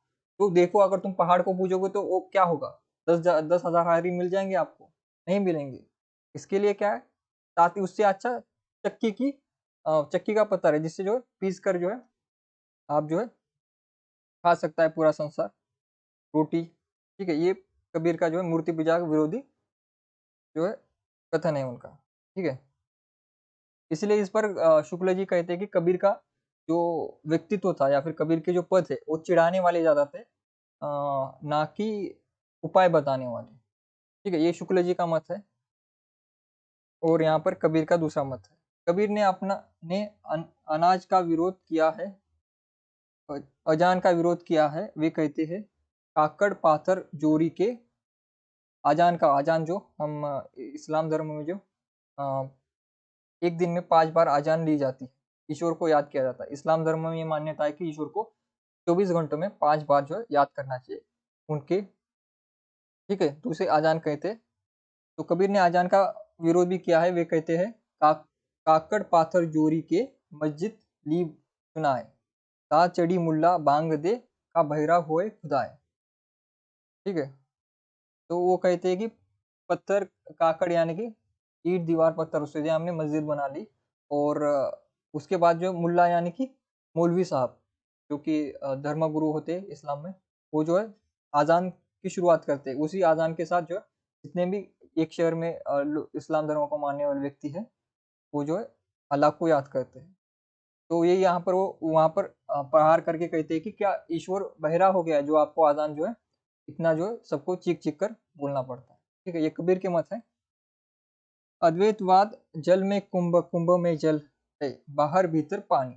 तो देखो, अगर तुम पहाड़ को पूजोगे तो वो क्या होगा, 10,000 हारी मिल जाएंगे आपको, नहीं मिलेंगे। इसके लिए क्या है, साथ ही उससे अच्छा चक्की की चक्की का पत्थर है, जिससे जो है पीस कर जो है आप जो है खा सकता है पूरा संसार, रोटी। ठीक है, ये कबीर का जो है मूर्ति पूजा का विरोधी जो है कथन है उनका। ठीक है, इसलिए इस पर शुक्ल जी कहते हैं कि कबीर का जो व्यक्तित्व था या फिर कबीर के जो पद थे वो चिढ़ाने वाले ज्यादा थे, ना कि उपाय बताने वाले। ठीक है, ये शुक्ल जी का मत है और यहाँ पर कबीर का दूसरा मत है। कबीर ने अनाज का विरोध किया है, अजान का विरोध किया है। वे कहते हैं, काकड़ पाथर जोरी के, अजान जो हम इस्लाम धर्म में जो एक दिन में 5 बार अजान ली जाती है, ईश्वर को याद किया जाता है। इस्लाम धर्म में ये मान्यता है कि ईश्वर को 24 घंटों में 5 बार जो है याद करना चाहिए उनके। ठीक है, तो उसे अजान कहते हैं। तो कबीर ने अजान का विरोध भी किया है। वे कहते हैं, काकड़ पाथर जोरी के, मस्जिद ली सुनाए, ता चढ़ी मुल्ला बांग दे, का बहरा होए खुदाए। ठीक है, तो वो कहते हैं कि पत्थर, काकड़ यानी कि ईंट दीवार पत्थर, उससे हमने मस्जिद बना ली। और उसके बाद जो मुल्ला यानी कि मौलवी साहब, जो कि धर्म गुरु होते हैं इस्लाम में, वो जो है आज़ान की शुरुआत करते हैं। उसी आज़ान के साथ जो है जितने भी एक शहर में इस्लाम धर्म को मानने वाले व्यक्ति है, वो जो है अल्लाह को याद करते हैं। तो ये यहाँ पर वो वहाँ पर प्रहार करके कहते हैं कि क्या ईश्वर बहरा हो गया है, जो आपको आज़ान जो है इतना जो है सबको चीख चीख कर बोलना पड़ता है। ठीक है, ये कबीर के मत है। अद्वैतवाद, जल में कुंभ, कुंभ में जल है, बाहर भीतर पानी,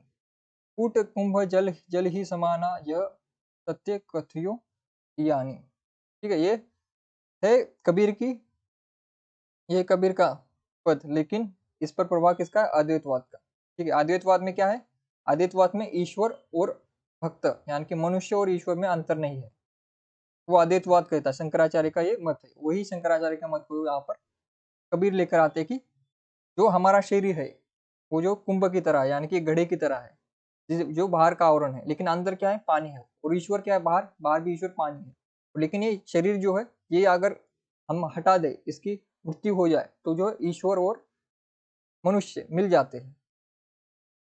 कूट कुंभ जल जल ही समाना, यह सत्य कथ्यो यानी। ठीक है, ये है कबीर की, ये कबीर का पद, लेकिन इस पर प्रभाव किसका है, अद्वैतवाद का। ठीक है, अद्वैतवाद में क्या है, अद्वैतवाद में ईश्वर और भक्त यानी कि मनुष्य और ईश्वर में अंतर नहीं है, वो अद्वैतवाद कहता है। शंकराचार्य का ये मत है, वही शंकराचार्य का मत को यहाँ पर कबीर लेकर आते कि जो हमारा शरीर है वो जो कुंभ की तरह है, यानी कि घड़े की तरह है, जो बाहर का आवरण है, लेकिन अंदर क्या है, पानी है। और ईश्वर क्या है, बाहर बाहर भी ईश्वर पानी है। लेकिन ये शरीर जो है, ये अगर हम हटा दे, इसकी मृत्यु हो जाए, तो जो है ईश्वर और मनुष्य मिल जाते हैं।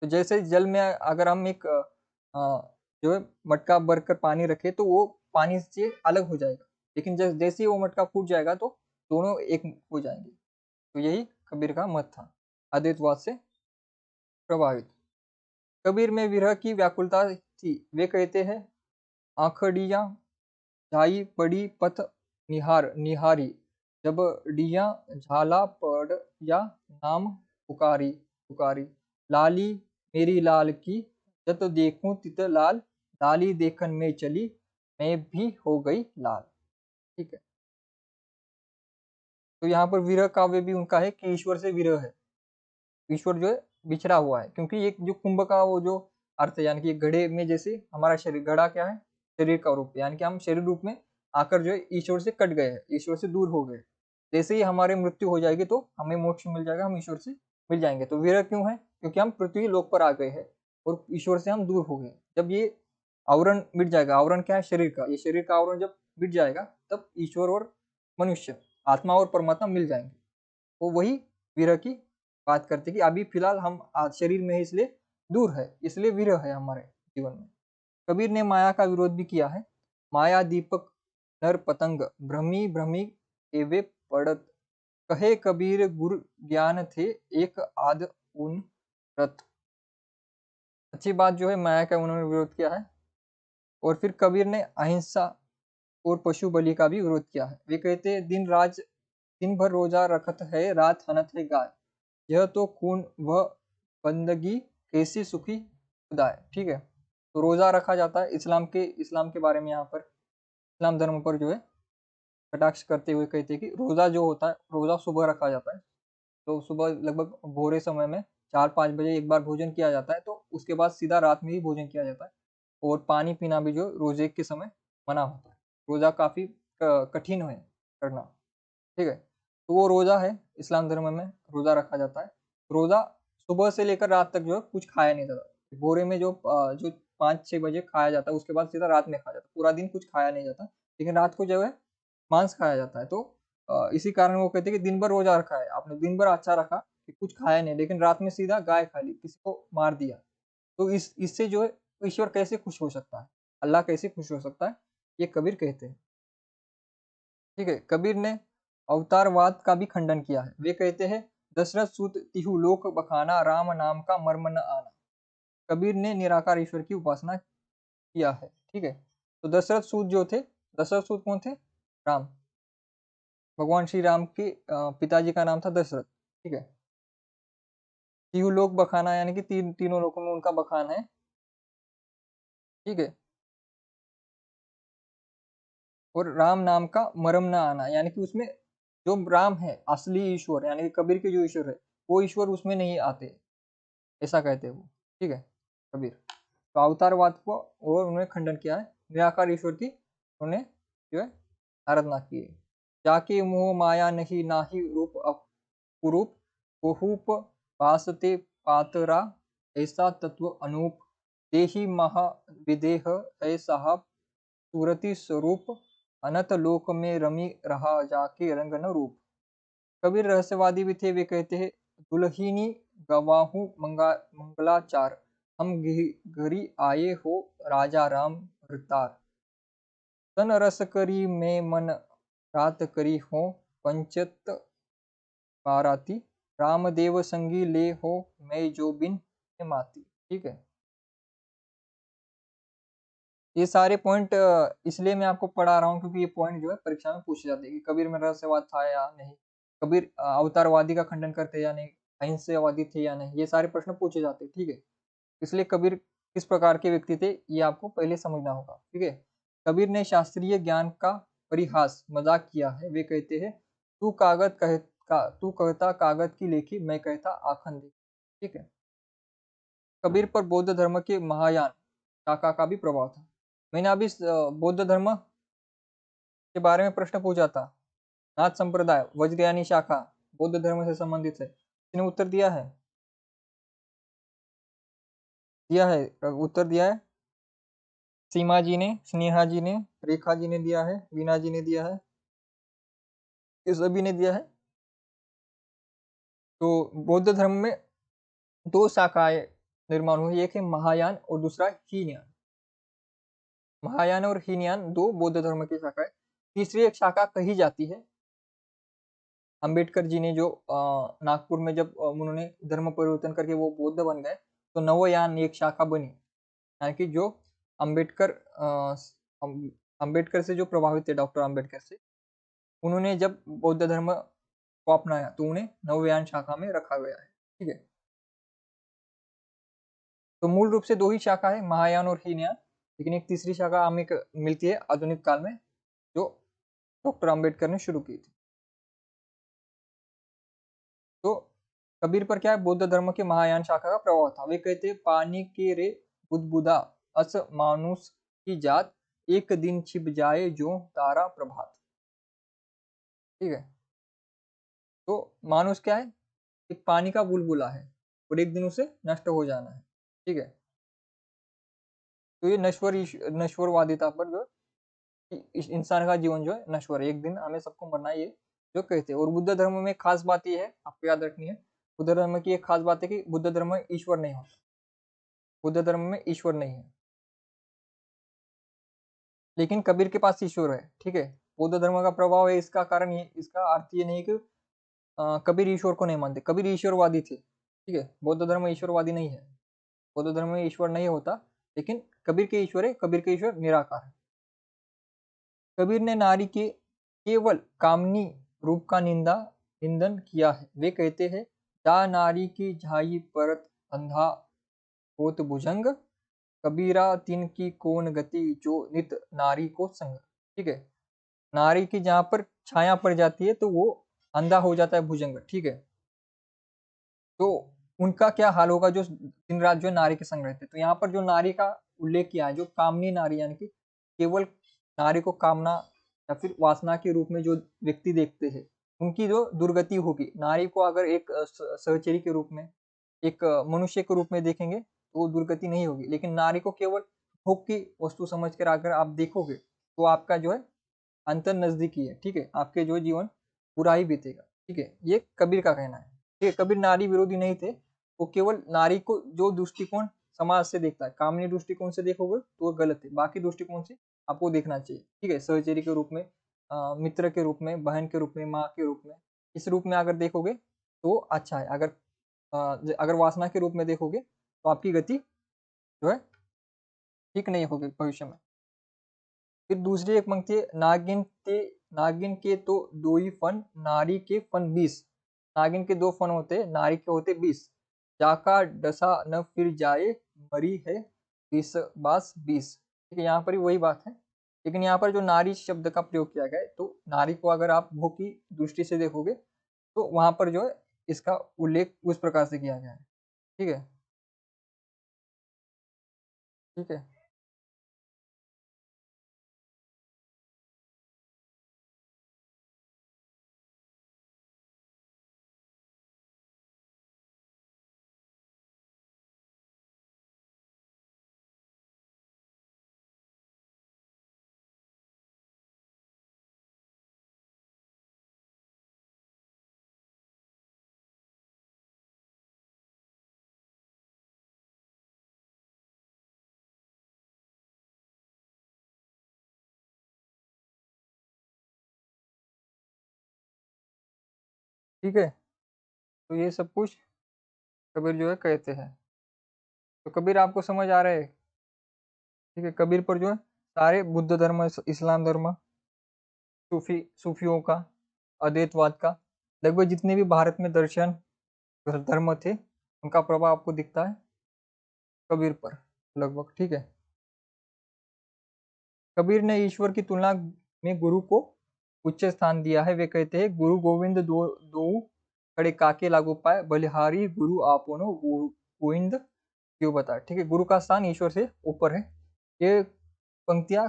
तो जैसे जल में अगर हम एक जो है मटका भरकर पानी रखे तो वो पानी से अलग हो जाएगा, लेकिन जैसे ही वो मटका फूट जाएगा तो दोनों एक हो जाएंगे। तो यही कबीर का मत था, अद्वैतवाद से प्रभावित। कबीर में विरह की व्याकुलता थी। वे कहते हैं, आंखड़ियां झाई पड़ी पथ निहार निहारी, जब डिया झाला पड़ या नाम पुकारी पुकारी, लाली मेरी लाल की, जत देखूं तित लाल, लाली देखन में चली, मैं भी हो गई लाल। ठीक है। तो यहाँ पर विरह काव्य भी उनका है कि ईश्वर से विरह है, ईश्वर जो है बिछड़ा हुआ है, क्योंकि एक जो कुंभ का वो जो अर्थ है, यानी कि घड़े में जैसे हमारा शरीर, घड़ा क्या है, शरीर का रूप, यानी कि हम शरीर रूप में आकर जो है ईश्वर से कट गए हैं, ईश्वर से दूर हो गए। जैसे ही हमारी मृत्यु हो जाएगी तो हमें मोक्ष मिल जाएगा, हम ईश्वर से मिल जाएंगे। तो विरह क्यों है? क्योंकि हम पृथ्वी लोक पर आ गए हैं और ईश्वर से हम दूर हो गए। जब ये आवरण मिट जाएगा, आवरण क्या है, शरीर का, ये शरीर का आवरण जब मिट जाएगा तब ईश्वर और मनुष्य, आत्मा और परमात्मा मिल जाएंगे। वो वही विरह की बात करते कि अभी फिलहाल हम आज शरीर में है इसलिए दूर है, इसलिए विरह है हमारे जीवन में। कबीर ने माया का विरोध भी किया है। माया दीपक नर पतंग भ्रमी भ्रमी एवे पड़त, कहे कबीर गुर ज्ञान थे एक आध उन रत। अच्छी बात जो है, माया का उन्होंने विरोध किया है। और फिर कबीर ने अहिंसा और पशु बलि का भी विरोध किया है। वे कहते हैं दिन भर रोजा रखत है, रात हनत है गाय, यह तो खून व बंदगी कैसी सुखी खुदाए। ठीक है, तो रोजा रखा जाता है। इस्लाम के बारे में यहाँ पर, इस्लाम धर्म पर जो है कटाक्ष करते हुए कहते हैं कि रोजा जो होता है, रोजा सुबह रखा जाता है। तो सुबह लगभग भोरे समय में 4-5 बजे एक बार भोजन किया जाता है, तो उसके बाद सीधा रात में ही भोजन किया जाता है। और पानी पीना भी जो रोजे के समय मना होता है। रोजा काफी कठिन है करना। ठीक है, तो वो रोजा है, इस्लाम धर्म में रोजा रखा जाता है। रोजा सुबह से लेकर रात तक जो है कुछ खाया नहीं जाता। भोरे में जो 5-6 बजे खाया जाता है, उसके बाद सीधा रात में खाया जाता है, पूरा दिन कुछ खाया नहीं जाता। लेकिन रात को जो है मांस खाया जाता है। तो इसी कारण वो कहते हैं कि दिन भर रोजा रखा है, आपने दिन भर अच्छा रखा कि कुछ खाया नहीं, लेकिन रात में सीधा गाय खा ली, किसी को मार दिया, तो इससे जो है ईश्वर कैसे खुश हो सकता है, अल्लाह कैसे खुश हो सकता है, ये कबीर कहते हैं। ठीक है, कबीर ने अवतारवाद का भी खंडन किया है। वे कहते हैं, दशरथ सूत तिहु लोक बखाना, राम नाम का मर्म न आना। कबीर ने निराकार ईश्वर की उपासना किया है। ठीक है, तो दशरथ सूत जो थे, दशरथ सूत कौन थे? राम, भगवान श्री राम के पिताजी का नाम था दशरथ। ठीक है, तिहु लोक बखाना यानी कि तीनों लोकों में उनका बखान है। ठीक है, और राम नाम का मरम न आना, यानी कि उसमें जो राम है असली ईश्वर, यानी कि कबीर के जो ईश्वर है, वो ईश्वर उसमें नहीं आते, ऐसा कहते हैं वो। ठीक है, कबीर तो अवतारवाद को और उन्होंने खंडन किया है। निराकार ईश्वर की उन्होंने जो है आराधना की है। जाके मोह माया नहीं नाही रूप कुरूप, कुहूप पासते पातरा, ऐसा तत्व अनूप, देही महाविदेह है साहब, सूरती स्वरूप, अनंत लोक में रमी रहा जाके रंग न रूप। कबीर रहस्यवादी भी थे। वे कहते हैं, दुल्हिनी गवाहू मंगलाचार, हम घरी आए हो राजा राम रतार, तन रस करी में मन रात करी हो पंचत बाराती, रामदेव संगी ले हो मैं जो बिन माती। ठीक है, ये सारे पॉइंट इसलिए मैं आपको पढ़ा रहा हूँ क्योंकि ये पॉइंट जो है परीक्षा में पूछे जाते हैं कि कबीर में रहस्यवाद था या नहीं, कबीर अवतारवादी का खंडन करते या नहीं, अहिंसावादी थे या नहीं, ये सारे प्रश्न पूछे जाते हैं। ठीक है, इसलिए कबीर किस प्रकार के व्यक्ति थे ये आपको पहले समझना होगा। ठीक है, कबीर ने शास्त्रीय ज्ञान का परिहास मजाक किया है। वे कहते हैं, तू कहता कागज की लेखी, मैं कहता आखन देखी। ठीक है, कबीर पर बौद्ध धर्म के महायान शाखा का भी प्रभाव था। मैंने अभी बौद्ध धर्म के बारे में प्रश्न पूछा था। नाथ संप्रदाय वज्रयानी शाखा बौद्ध धर्म से संबंधित है, इसने उत्तर उत्तर दिया है। सीमा जी ने, स्नेहा जी ने, रेखा जी ने दिया है, वीना जी ने दिया है, ये सभी ने दिया है। तो बौद्ध धर्म में दो शाखाएं निर्माण हुई, एक है महायान और दूसरा हीनयान। महायान और हीनयान दो बौद्ध धर्म की शाखाएं। तीसरी एक शाखा कही जाती है, अंबेडकर जी ने जो नागपुर में जब उन्होंने धर्म परिवर्तन करके वो बौद्ध बन गए, तो नवयान एक शाखा बनी, यानी कि जो अंबेडकर अंबेडकर से जो प्रभावित थे, डॉक्टर अंबेडकर से, उन्होंने जब बौद्ध धर्म को अपनाया तो उन्हें नवयान शाखा में रखा गया है। ठीक है, तो मूल रूप से दो ही शाखा है, महायान और हीनयान, लेकिन एक तीसरी शाखा हमें मिलती है आधुनिक काल में, जो डॉक्टर अंबेडकर ने शुरू की थी। कबीर पर क्या है, बौद्ध धर्म के महायान शाखा का प्रभाव था। वे कहते हैं, पानी के रे बुदबुदा अस मानुष की जात, एक दिन छिप जाए जो तारा प्रभात। ठीक है, तो मानुष क्या है, एक पानी का बुलबुला है और एक दिन उसे नष्ट हो जाना है। ठीक है, तो ये नश्वरवादिता पर जो इस इंसान का जीवन जो है नश्वर है, एक दिन हमें सबको मरना है, ये जो कहते हैं। और बुद्ध धर्म में खास बात ये है, आपको याद रखनी है, बुद्ध धर्म की एक खास बात है कि बुद्ध धर्म में ईश्वर नहीं होता, बुद्ध धर्म में ईश्वर नहीं है, लेकिन कबीर के पास ईश्वर है। ठीक है, बौद्ध धर्म का प्रभाव है, इसका कारण ये, इसका अर्थ ये नहीं कि कबीर ईश्वर को नहीं मानते, कबीर ईश्वरवादी थे। ठीक है, बौद्ध धर्म ईश्वरवादी नहीं है, बौद्ध धर्म में ईश्वर नहीं होता, लेकिन कबीर के ईश्वर है, कबीर के ईश्वर निराकार है। कबीर ने नारी के केवल कामनी रूप का निंदन किया है। वे कहते हैं, जा नारी की झाई परत अंधा होत भुजंग, कबीरा तिन की कौन गति जो नित नारी को संग। ठीक है, नारी की जहां पर छाया पड़ जाती है तो वो अंधा हो जाता है भुजंग। ठीक है, तो उनका क्या हाल होगा जो दिन रात जो नारी के संग रहते। तो यहाँ पर जो नारी का उल्लेख किया है, जो कामनी नारी, यानी कि केवल नारी को कामना या फिर वासना के रूप में जो व्यक्ति देखते हैं, उनकी जो दुर्गति होगी। नारी को अगर एक सहचरी के रूप में, एक मनुष्य के रूप में देखेंगे तो वो दुर्गति नहीं होगी, लेकिन नारी को केवल भोग की वस्तु समझकर अगर आप देखोगे तो आपका जो है अंतर नजदीकी है। ठीक है, आपके जो जीवन बुरा ही बीतेगा। ठीक है, ये कबीर का कहना है। ठीक है, कबीर नारी विरोधी नहीं थे, वो केवल नारी को जो दृष्टिकोण समाज से देखता है, कामनी दृष्टिकोण से देखोगे तो वो गलत है, बाकी दृष्टिकोण से आपको देखना चाहिए। ठीक है, सहचरी के रूप में, मित्र के रूप में, बहन के रूप में, माँ के रूप में, इस रूप में अगर देखोगे तो अच्छा है। अगर वासना के रूप में देखोगे तो आपकी गति जो है ठीक नहीं होगी भविष्य में। फिर दूसरी एक पंक्ति है, नागिन के तो दो ही फन, नारी के फन 20। नागिन के दो फन होते, नारी के होते 20। जाका डसा न फिर जाए, मरी है 20 बास 20। ठीक है, यहाँ पर भी वही बात है, लेकिन यहाँ पर जो नारी शब्द का प्रयोग किया गया है, तो नारी को अगर आप भोग की दृष्टि से देखोगे तो वहां पर जो है इसका उल्लेख उस प्रकार से किया गया है। ठीक है, ठीक है, ठीक है, तो ये सब कुछ कबीर जो है कहते हैं। तो कबीर आपको समझ आ रहा है। ठीक है, कबीर पर जो है सारे बुद्ध धर्म, इस्लाम धर्म, सूफियों का, अद्वैतवाद का, लगभग जितने भी भारत में दर्शन धर्म थे, उनका प्रभाव आपको दिखता है कबीर पर लगभग। ठीक है, कबीर ने ईश्वर की तुलना में गुरु को उच्च स्थान दिया है। वे कहते हैं, गुरु गोविंद दो दो खड़े काके लागू पाए, बलिहारी गुरु आपनो गोविंद क्यों बता। ठीक है, गुरु का स्थान ईश्वर से ऊपर है। ये पंक्तियां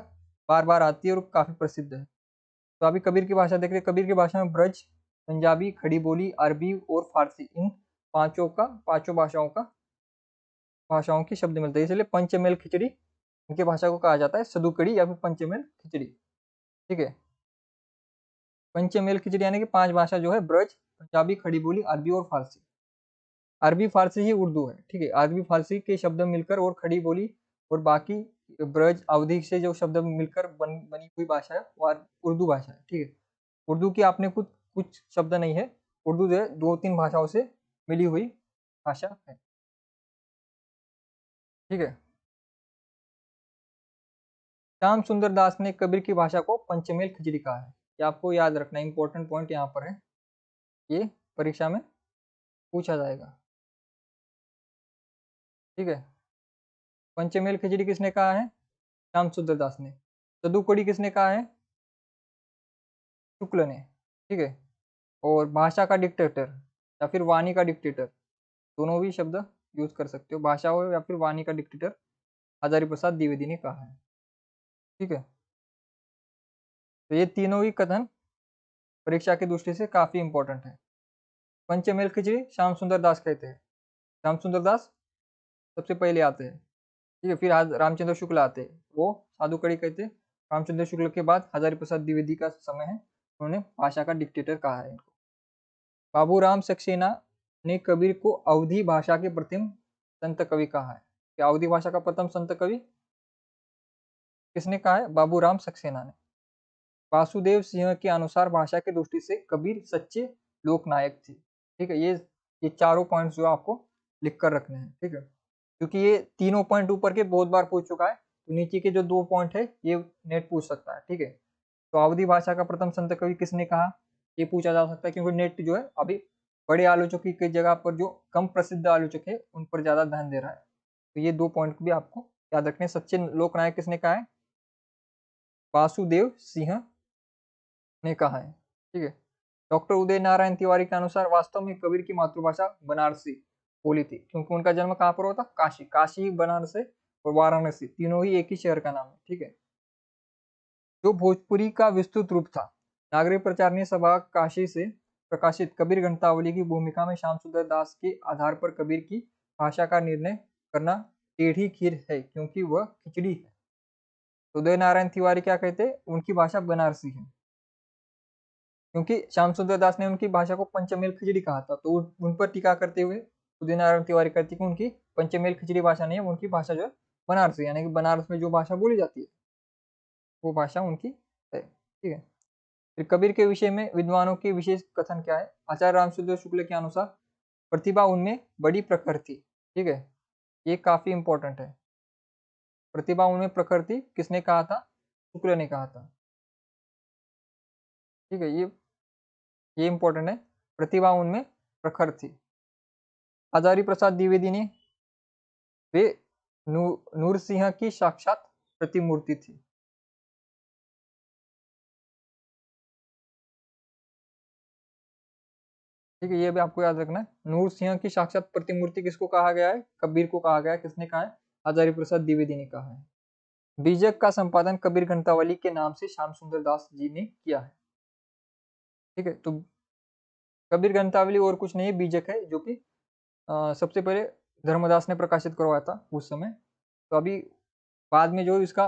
बार बार आती है और काफी प्रसिद्ध है। तो अभी कबीर की भाषा देख रहे हैं। कबीर की भाषा में ब्रज, पंजाबी, खड़ी बोली, अरबी और फारसी, इन पांचों भाषाओं की शब्द मिलते हैं। इसलिए पंचमेल खिचड़ी इनकी भाषा को कहा जाता है, सदुकड़ी या फिर पंचमेल खिचड़ी। ठीक है, पंचमेल खिचड़ी यानी कि 5 भाषा जो है, ब्रज, पंजाबी, खड़ी बोली, अरबी और फारसी। अरबी फारसी ही उर्दू है। ठीक है, अरबी फारसी के शब्द मिलकर और खड़ी बोली और बाकी ब्रज अवधि से जो शब्द मिलकर बनी हुई भाषा है वो उर्दू भाषा है। ठीक है, उर्दू की आपने कुछ शब्द नहीं है, उर्दू जो है 2-3 भाषाओं से मिली हुई भाषा है। ठीक है, श्याम सुंदर दास ने कबीर की भाषा को पंचमेल खिचड़ी कहा है। ये आपको याद रखना, इंपॉर्टेंट पॉइंट यहाँ पर है, ये परीक्षा में पूछा जाएगा। ठीक है, पंचमेल खिचड़ी किसने कहा है? श्याम सुंदर दास ने। तदुकड़ी किसने कहा है? शुक्ल ने। ठीक है, और भाषा का डिक्टेटर या फिर वाणी का डिक्टेटर, दोनों भी शब्द यूज कर सकते हो, भाषा हो या फिर वाणी का डिक्टेटर हजारी प्रसाद द्विवेदी ने कहा है। ठीक है, तो ये तीनों ही कथन परीक्षा की दृष्टि से काफी इंपॉर्टेंट है। पंचमेल खिचड़ी श्याम सुंदर दास कहते हैं, श्याम सुंदर दास सबसे पहले आते हैं। ठीक है, फिर आज रामचंद्र शुक्ल आते हैं, वो साधु कड़ी कहते हैं। रामचंद्र शुक्ल के बाद हजारी प्रसाद द्विवेदी का समय है, उन्होंने भाषा का डिक्टेटर कहा है इनको। बाबूराम सक्सेना ने कबीर को अवधी भाषा के प्रथम संत कवि कहा है। क्या अवधी भाषा का प्रथम संत कवि किसने कहा है? बाबूराम सक्सेना ने। वासुदेव सिंह के अनुसार भाषा की दृष्टि से कबीर सच्चे लोकनायक थे। ठीक है, ये चारों पॉइंट्स जो आपको लिख कर रखने हैं। ठीक है, क्योंकि ये तीनों पॉइंट ऊपर के बहुत बार पूछ चुका है, तो नीचे के जो 2 पॉइंट है ये नेट पूछ सकता है। ठीक है, तो अवधी भाषा का प्रथम संत कवि किसने कहा, ये पूछा जा सकता है, क्योंकि नेट जो है अभी बड़े आलोचकों की जगह पर जो कम प्रसिद्ध आलोचक है उन पर ज्यादा ध्यान दे रहा है। तो ये 2 पॉइंट भी आपको याद रखने। सच्चे लोकनायक किसने कहा है? वासुदेव सिंह ने कहा है। ठीक है, डॉक्टर उदय नारायण तिवारी के अनुसार वास्तव में कबीर की मातृभाषा बनारसी बोली थी, क्योंकि उनका जन्म कहाँ पर हुआ था? काशी। काशी, बनारस और वाराणसी तीनों ही एक ही शहर का नाम है। ठीक है, जो भोजपुरी का विस्तृत रूप था। नागरिक प्रचारणी सभा काशी से प्रकाशित कबीर ग्रंथावली की भूमिका में श्याम सुंदर दास के आधार पर कबीर की भाषा का निर्णय करना टेढ़ी खीर है, क्योंकि वह खिचड़ी है। उदय नारायण तिवारी क्या कहते हैं? उनकी भाषा बनारसी है, क्योंकि श्याम सुंदर दास ने उनकी भाषा को पंचमेल खिचड़ी कहा था। तो उन पर टीका करते हुए उदय नारायण तिवारी कहती है कि उनकी पंचमेल खिचड़ी भाषा नहीं है, उनकी भाषा जो है बनारसी, यानी कि बनारस में जो भाषा बोली जाती है वो भाषा उनकी है। ठीक है, फिर कबीर के विषय में विद्वानों के विशेष कथन क्या है? आचार्य रामचंद्र शुक्ल के अनुसार प्रतिभा उनमें बड़ी प्रखर थी। ठीक है, ये काफी इंपॉर्टेंट है। प्रतिभा उनमें प्रखर थी, किसने कहा था? शुक्ल ने कहा था। ठीक है, ये इंपॉर्टेंट है, प्रतिभा उनमें प्रखर थी। हजारी प्रसाद द्विवेदी ने वे नूरसिंह की साक्षात प्रतिमूर्ति थी। ठीक है, ये भी आपको याद रखना है। नूरसिंह की साक्षात प्रतिमूर्ति किसको कहा गया है? कबीर को कहा गया है। किसने कहा है? हजारी प्रसाद द्विवेदी ने कहा है। बीजक का संपादन कबीर ग्रंथावली के नाम से श्याम सुंदर दास जी ने किया है। ठीक है, तो कबीर ग्रंथावली और कुछ नहीं है, बीजक है, जो कि सबसे पहले धर्मदास ने प्रकाशित करवाया था उस समय। तो अभी बाद में जो इसका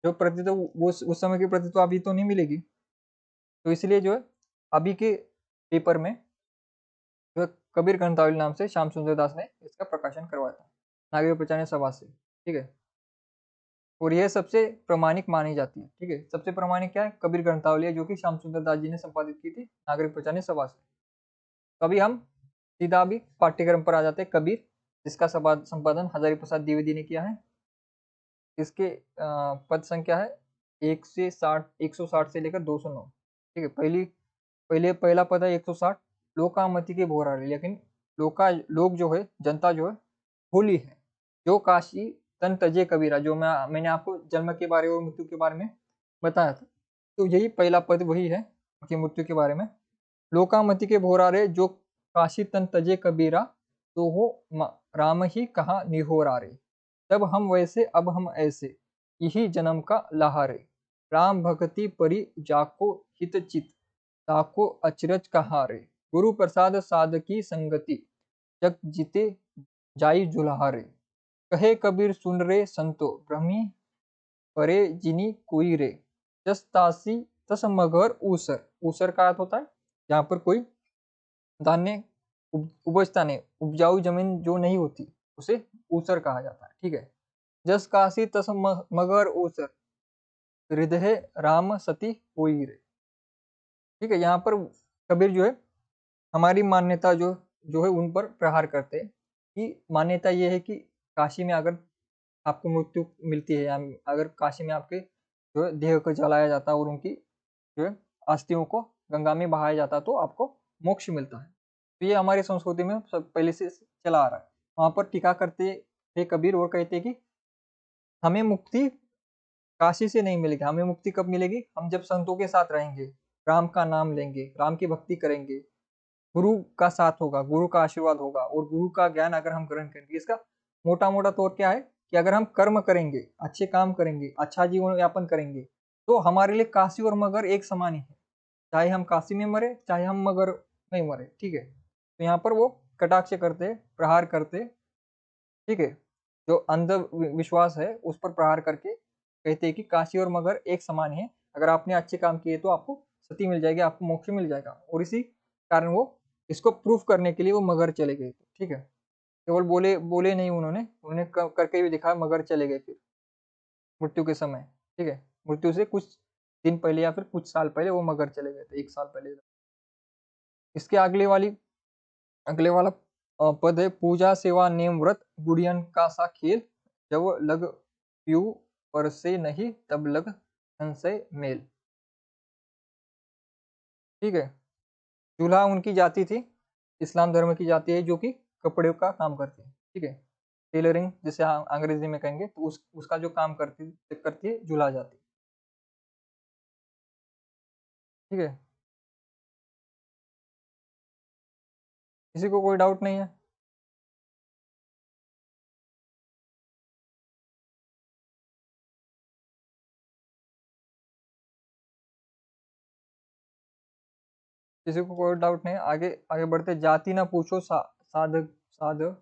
जो प्रति तो वो उस समय की प्रति तो अभी तो नहीं मिलेगी, तो इसलिए जो है अभी के पेपर में जो है कबीर ग्रंथावली नाम से श्याम सुंदर दास ने इसका प्रकाशन करवाया था नागरिक प्रचार सभा से। ठीक है, और यह सबसे प्रमाणिक मानी जाती है। ठीक है, सबसे प्रमाणिक क्या है? कबीर ग्रंथावली है, जो कि श्याम सुंदर दास जी ने संपादित की थी नागरिक प्रचार सभा से। तो अभी हम सीधा भी पाठ्यक्रम पर आ जाते हैं। कबीर, जिसका संपादन हजारी प्रसाद द्विवेदी ने किया है। इसके पद संख्या है 160 से लेकर 209। ठीक है, पहला पद है 160, लोकामति के भोरारे। लेकिन लोग जो है, जनता जो है भोली है, जो काशी तन तजे कबीरा, जो मैंने आपको जन्म के बारे और मृत्यु के बारे में बताया था, तो यही पहला पद वही है उनकी मृत्यु के बारे में। लोकामति के भोरारे, जो काशी तन तजे कबीरा, तो हो राम ही कहा निहोरारे। तब हम वैसे अब हम ऐसे, यही जन्म का लहारे। राम भक्ति परि जाको हित चित, ताको अचरज कहारे। गुरु प्रसाद साधकी संगति, जग जीते जाई जुल्हारे। कहे कबीर सुन रे संतो, ब्रह्मी परे जिनी कोई रे। जस तासी तस मगर ऊसर। ऊसर का अर्थ होता है जहाँ पर कोई धान्य उपजता नहीं, उपजाऊ जमीन जो नहीं होती, उसे ऊसर कहा जाता है। ठीक है, जस काशी तस मगर ऊसर, हृदय राम सती कोई रे। ठीक है, यहाँ पर कबीर जो है हमारी मान्यता जो है उन पर प्रहार करते हैं, कि मान्यता ये है कि काशी में अगर आपको मृत्यु मिलती है, या अगर काशी में आपके जो है देह को जलाया जाता है और उनकी जो है अस्थियों को गंगा में बहाया जाता है, तो आपको मोक्ष मिलता है। तो ये हमारी संस्कृति में सब पहले से चला आ रहा है। वहां पर टीका करते थे कबीर और कहते कि हमें मुक्ति काशी से नहीं मिलेगी। हमें मुक्ति कब मिलेगी? हम जब संतों के साथ रहेंगे, राम का नाम लेंगे, राम की भक्ति करेंगे, गुरु का साथ होगा, गुरु का आशीर्वाद होगा और गुरु का ज्ञान अगर हम ग्रहण करेंगे, इसका मोटा मोटा तौर क्या है कि अगर हम कर्म करेंगे, अच्छे काम करेंगे, अच्छा जीवन यापन करेंगे, तो हमारे लिए काशी और मगर एक समान ही है। चाहे हम काशी में मरे, चाहे हम मगर में मरे, ठीक है। तो यहाँ पर वो कटाक्ष करते, प्रहार करते, ठीक है, जो अंधविश्वास है उस पर प्रहार करके कहते हैं कि काशी और मगर एक समान है, अगर आपने अच्छे काम किए तो आपको सती मिल जाएगी, आपको मोक्ष मिल जाएगा। और इसी कारण वो इसको प्रूफ करने के लिए वो मगर चले गए थे, ठीक है। केवल बोले बोले नहीं, उन्होंने उन्हें करके भी दिखाया, मगर चले गए फिर मृत्यु के समय, ठीक है। मृत्यु से कुछ दिन पहले या फिर कुछ साल पहले वो मगर चले गए थे, 1 साल पहले। इसके अगले वाला पद है, पूजा सेवा नेम व्रत गुड़ियन का सा खेल, जब लग प्यू पर से नहीं तब लग संशय मेल, ठीक है। दूल्हा उनकी जाति थी, इस्लाम धर्म की जाति है, जो कि कपड़े का काम करती है, ठीक है। टेलरिंग जिसे अंग्रेजी में कहेंगे, तो उसका जो काम करती है दूल्हा जाति, ठीक है। किसी को कोई डाउट नहीं है? किसी को कोई डाउट नहीं है? आगे आगे बढ़ते, जाति ना पूछो साधक साधक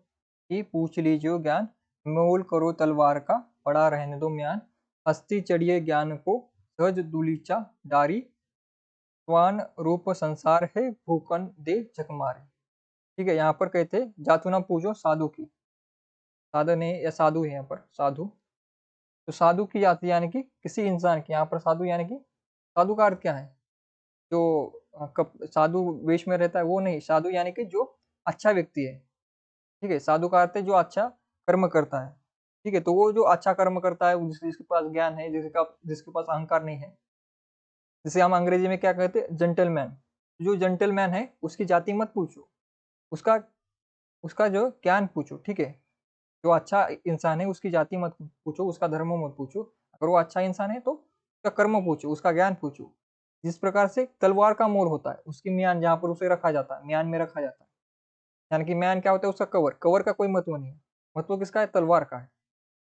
ही पूछ लीजियो ज्ञान, मोल करो तलवार का पड़ा रहने दो म्यान, हस्ती चढ़िए ज्ञान को सहज दुलीचा डारी, स्वान रूप संसार है भूकन दे झकमारे, ठीक है। यहाँ पर कहते जातु ना पूछो साधु की, साधन है या साधु है, यहाँ पर साधु, तो साधु की जाति यानी कि किसी इंसान की, यहाँ पर साधु यानी कि साधु का अर्थ क्या है, जो साधु वेश में रहता है वो नहीं, साधु यानी कि जो अच्छा व्यक्ति है, ठीक है। साधु का अर्थ है जो अच्छा कर्म करता है, ठीक है। तो वो जो अच्छा कर्म करता है, जिसके पास ज्ञान है, जिसके पास अहंकार नहीं है, जिसे हम अंग्रेजी में क्या कहते हैं, जेंटलमैन। जो जेंटलमैन है उसकी जाति मत पूछो, उसका उसका जो ज्ञान पूछो, ठीक है। जो अच्छा इंसान है उसकी जाति मत पूछो, उसका धर्म मत पूछो, अगर वो अच्छा इंसान है तो उसका कर्म पूछो, उसका ज्ञान पूछो। जिस प्रकार से तलवार का मोल होता है उसकी म्यान, जहाँ पर उसे रखा जाता है, म्यान में रखा जाता है, यानी कि म्यान क्या होता है, उसका कवर, कवर का कोई महत्व नहीं है, महत्व किसका है, तलवार का है।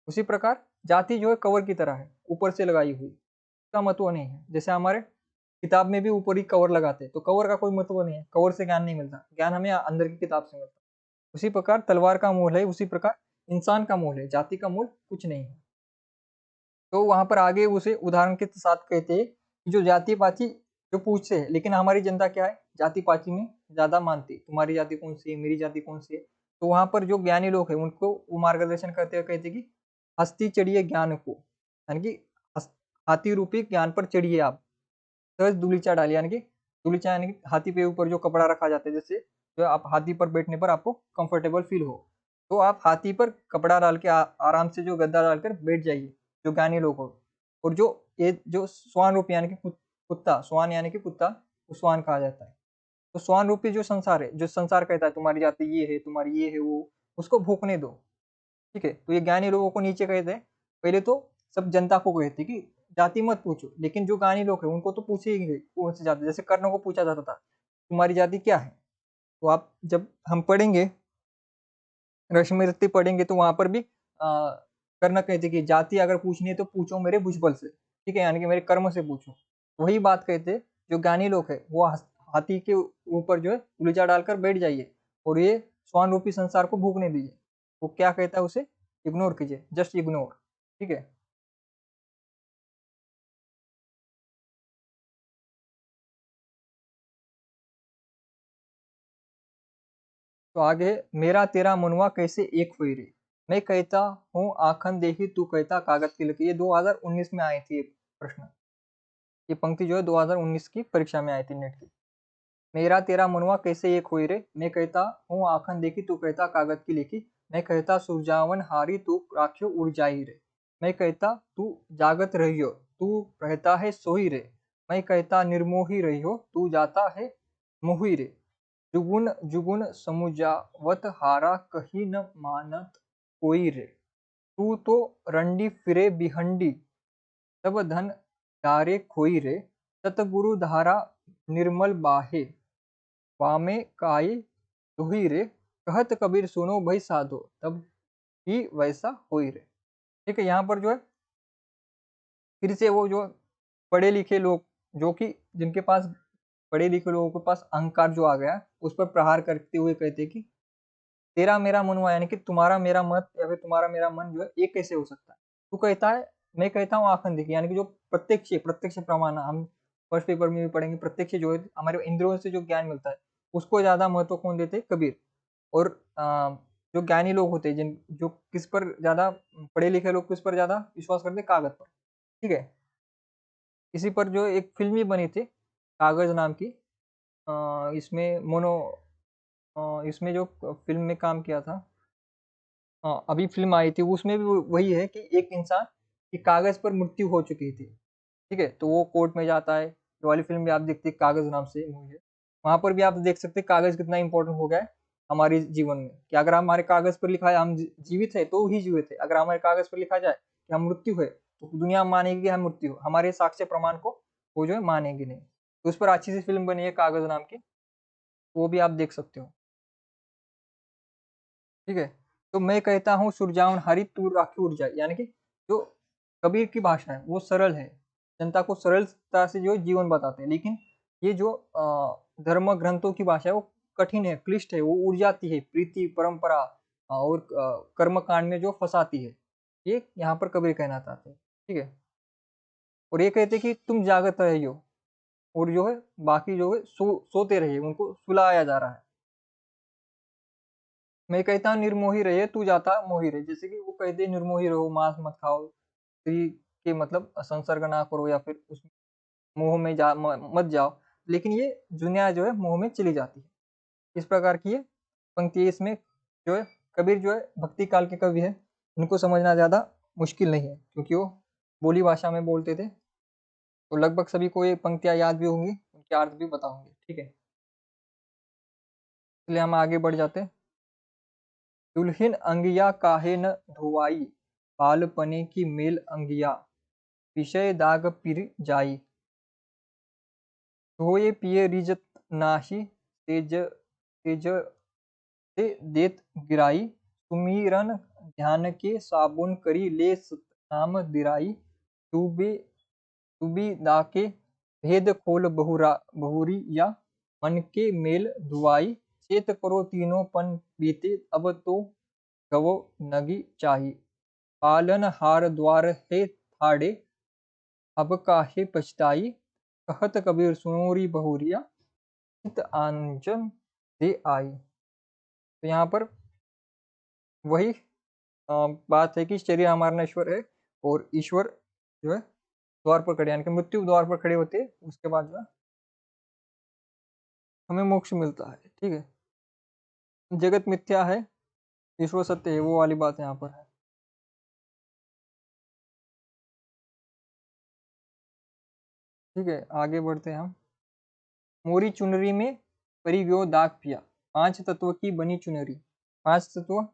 उसी प्रकार जाति जो है कवर की तरह है, ऊपर से लगाई हुई, उसका महत्व नहीं है। जैसे हमारे किताब में भी ऊपर ही कवर लगाते हैं, तो कवर का कोई महत्व नहीं है, कवर से ज्ञान नहीं मिलता, ज्ञान हमें अंदर की किताब से मिलता है। उसी प्रकार तलवार का मोल है, उसी प्रकार इंसान का मोल है, जाति का मोल कुछ नहीं है। तो वहां पर आगे उसे उदाहरण के साथ कहते हैं कि जो जाति पाति जो पूछते हैं, लेकिन हमारी जनता क्या है, जाति पाति में ज्यादा मानती है, तुम्हारी जाति कौन सी है, मेरी जाति कौन सी है। तो वहां पर जो ज्ञानी लोग हैं उनको वो मार्गदर्शन करते हुए कहते हैं कि हस्ती चढ़िए ज्ञान को, यानी कि हाथी रूपी ज्ञान पर चढ़िए आप, सहज दुलीचा डालिए, यानी कि दुलीचा यानी कि हाथी पे ऊपर जो कपड़ा रखा जाता है, जैसे जो आप हाथी पर बैठने पर आपको कंफर्टेबल फील हो, तो आप हाथी पर कपड़ा डाल के आराम से जो गद्दा डालकर बैठ जाइए, जो ज्ञानी लोग हो। और जो ये जो स्वान रूप यानी कि कुत्ता, स्वान यानी कि कुत्ता, वो स्वान कहा जाता है। तो स्वान रूपी जो संसार है, जो संसार कहता है तुम्हारी जाति ये है, तुम्हारी ये है वो, उसको भूखने दो, ठीक है। तो ये ज्ञानी लोगों को नीचे कहते हैं, पहले तो सब जनता को कहते कि जाति मत पूछो, लेकिन जो ज्ञानी लोग हैं उनको तो पूछे ही गए कौन सी जाति, जैसे कर्ण को पूछा जाता था तुम्हारी जाति क्या है। तो आप जब हम पढ़ेंगे, रश्मि रत्ती पढ़ेंगे, तो वहां पर भी कर्ण कहते कि जाति अगर पूछनी है तो पूछो मेरे भुजबल से, ठीक है, यानी कि मेरे कर्म से पूछो। वही बात कहते जो ज्ञानी लोग है, वो हाथी के ऊपर जो है उलझा डालकर बैठ जाइए और ये स्वान रूपी संसार को भूखने दीजिए। वो क्या कहता है, उसे इग्नोर कीजिए, जस्ट इग्नोर, ठीक है। तो आगे, मेरा तेरा मनुआ कैसे एक हुई रे, मैं कहता हूँ आखन देखी तू कहता कागज की लकीर, ये 2019 में आई थी ये प्रश्न, ये पंक्ति जो है 2019 की परीक्षा में आई थी नेट की। मेरा तेरा मनुआ कैसे एक हुई रे, मैं कहता हूँ आखन देखी तू कहता कागज की लिखी, मैं कहता सुरजावन हारी तू राखियो उड़ जाई रे, मैं कहता तू जागत रहियो तू रहता है सोई रे, मैं कहता निर्मोही रहियो तू जाता है मोही रे, जुगुन जुगुन समुझावत हारा कही न मानत कोई रे, तू तो रंडी फिरे बिहंडी सब धन डारे खोई रे, सतगुरु धारा निर्मल बाहे, वामे काई दुही रे, कहत कबीर सुनो भाई साधो, तब ही वैसा होई रे। ठीक है, यहाँ पर जो है फिर से वो जो पढ़े लिखे लोग, जो कि जिनके पास पढ़े लिखे लोगों के पास अहंकार जो आ गया, उस पर प्रहार करते हुए कहते कि तेरा मेरा मन हुआ, यानी कि तुम्हारा मेरा मत या फिर तुम्हारा मेरा मन जो है एक कैसे हो सकता है। तू कहता है, मैं कहता हूँ आंखन देखी, यानी कि जो प्रत्यक्ष प्रत्यक्ष प्रमाण हम फर्स्ट पेपर में भी पढ़ेंगे। प्रत्यक्ष जो है हमारे इंद्रियों से जो ज्ञान मिलता है, उसको ज्यादा महत्व कौन देते हैं? कबीर। और जो ज्ञानी लोग होते हैं, जिन जो किस पर ज्यादा पढ़े लिखे लोग किस पर ज्यादा विश्वास करते हैं? कागज पर। ठीक है, इसी पर जो एक फिल्म भी बनी थी कागज नाम की। इसमें इसमें जो फिल्म में काम किया था, हाँ अभी फिल्म आई थी, उसमें भी वही है कि एक इंसान की कागज पर मृत्यु हो चुकी थी। ठीक है, तो वो कोर्ट में जाता है। ये वाली फिल्म भी आप देखते हैं, कागज नाम से मूवी है। वहां पर भी आप देख सकते हैं कागज कितना इंपॉर्टेंट हो गया है हमारे जीवन में, कि अगर हमारे कागज पर लिखा है हम जीवित है तो ही जीवित है, अगर हमारे कागज पर लिखा जाए कि हम मृत्यु है, तो दुनिया मानेगी कि हम मृत्यु, हमारे साक्ष्य प्रमाण को वो जो है मानेगी नहीं। तो उस पर अच्छी सी फिल्म बनी है कागज नाम की, वो भी आप देख सकते हो। ठीक है, तो मैं कहता हूँ सुरजाऊन हरि तू राखी उड़ जाए, यानी कि जो कबीर की भाषा है वो सरल है, जनता को सरलता से जो जीवन बताते हैं। लेकिन ये जो धर्म ग्रंथों की भाषा है वो कठिन है, क्लिष्ट है, वो उड़ जाती है प्रीति परंपरा और कर्म कांड में जो फंसाती है। ये यहाँ पर कबीर कहना चाहते हैं। ठीक है, और ये कहते हैं कि तुम जागत रहे हो, और जो है बाकी जो है सोते रहिए, उनको सुलाया जा रहा है। मैं कहता हूँ निर्मोही रहिए, तू जाता मोही रहे। जैसे कि वो कहते हैं निर्मोही रहो, मांस मत खाओ, स्त्री के मतलब संसर्ग ना करो, या फिर उस मोह में मत जाओ। लेकिन ये दुनिया जो है मोह में चली जाती है। इस प्रकार की ये पंक्ति इसमें जो है, कबीर जो है भक्ति काल के कवि है, उनको समझना ज्यादा मुश्किल नहीं है, क्योंकि वो बोली भाषा में बोलते थे। तो लगभग सभी को ये पंक्तियां याद भी होंगी, उनके अर्थ भी बताऊंगे। ठीक है, इसलिए हम आगे बढ़ जाते हैं। दुल्हन अंगिया काहे न धोवाई, बालपने की मेल अंगिया, विषय दाग पिर जाई, धोए पिए रिजत नाशी, तेज तेज से देत गिराई, सुमीरन ध्यान के साबुन करी ले नाम दिराई, डूबे डूबी दाके भेद खोल बहुरी या, मन के मेल धुआई, चेत करो तीनों पन बीते, अब तो गवो नगी चाही, पालन हार द्वार है ठाड़े, अब काहे पछताई, कहत कबीर सुनोरी बहुरिया, चित आंजन दे आई। तो यहाँ पर वही बात है कि शरीर हमारा नश्वर है, और ईश्वर जो है द्वार पर खड़े, यानी कि मृत्यु द्वार पर खड़े होते हैं, उसके बाद जो है हमें मोक्ष मिलता है। ठीक है, जगत मिथ्या है, ईश्वर सत्य है, वो वाली बात यहाँ पर है। ठीक है, आगे बढ़ते हैं हम। मोरी चुनरी में परिव्यो दाग पिया, पांच तत्व की बनी चुनरी। पांच तत्व,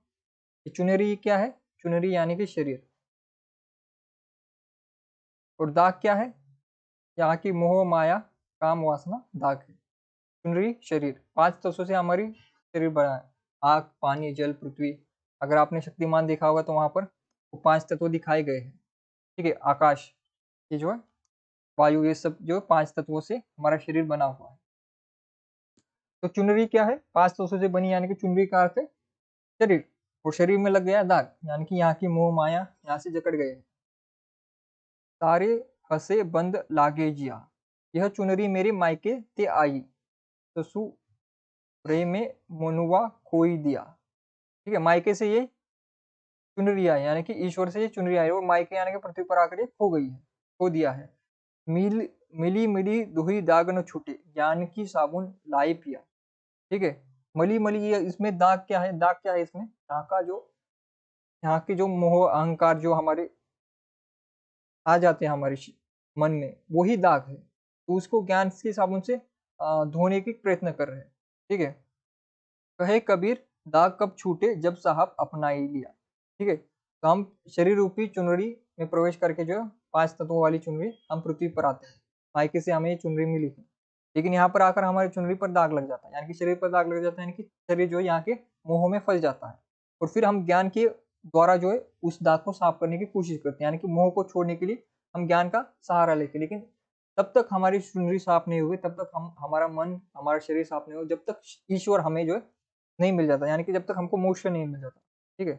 चुनरी क्या है? चुनरी यानी कि शरीर, और दाग क्या है? यहाँ की मोह माया काम वासना दाग है। चुनरी शरीर, पांच तत्वों से हमारी शरीर बना है, आग पानी जल पृथ्वी। अगर आपने शक्तिमान देखा होगा तो वहां पर वो पांच तत्व दिखाए गए हैं। ठीक है, आकाश, ये जो है वायु, ये सब जो पांच तत्वों से हमारा शरीर बना हुआ है। तो चुनरी क्या है? पांच तत्वों से बनी, यानी कि चुनरी का अर्थ है शरीर, और शरीर में लग गया दाग, यानी कि यहाँ की मोह माया यहाँ से जकड़ गए। सारे हसे बंद लागे जिया, यह चुनरी मेरे मायके ते आई, ससु रे में मनुआ खोई दिया। ठीक है, मायके से ये चुनरी आई, यानी कि ईश्वर से ये चुनरी आई, और मायके यानी कि पृथ्वी पर आकर ये खो गई है, खो दिया है। मिल मिली मिली दुही दाग न छूटे, ज्ञान की साबुन लाई पिया। ठीक है, मली मली, ये इसमें दाग क्या है? दाग क्या है इसमें? यहाँ का जो, यहाँ के जो मोह अहंकार जो हमारे आ जाते हैं हमारे मन में, वही दाग है। तो उसको ज्ञान के साबुन से धोने की प्रयत्न कर रहे हैं। ठीक है, कहे कबीर दाग कब छूटे, जब साहब अपना ही लिया। ठीक है, तो हम शरीर रूपी चुनरी में प्रवेश करके जो है पांच तत्वों वाली चुनरी, हम पृथ्वी पर आते हैं, मायके से हमें ये चुनरी मिली है। लेकिन यहाँ पर आकर हमारी चुनरी पर दाग लग जाता है, यानी कि शरीर पर दाग लग जाता है, यानी कि शरीर जो है यहाँ के मोह में फंस जाता है, और फिर हम ज्ञान के द्वारा जो है उस दाग को साफ करने की कोशिश करते हैं, यानी कि मोह को छोड़ने के लिए हम ज्ञान का सहारा लेके, लेकिन तब तक हमारी चुनरी साफ नहीं हुई, तब तक हम हमारा मन हमारा शरीर साफ नहीं हो, जब तक ईश्वर हमें जो है नहीं मिल जाता, यानी कि जब तक हमको मोक्ष नहीं मिल जाता। ठीक है,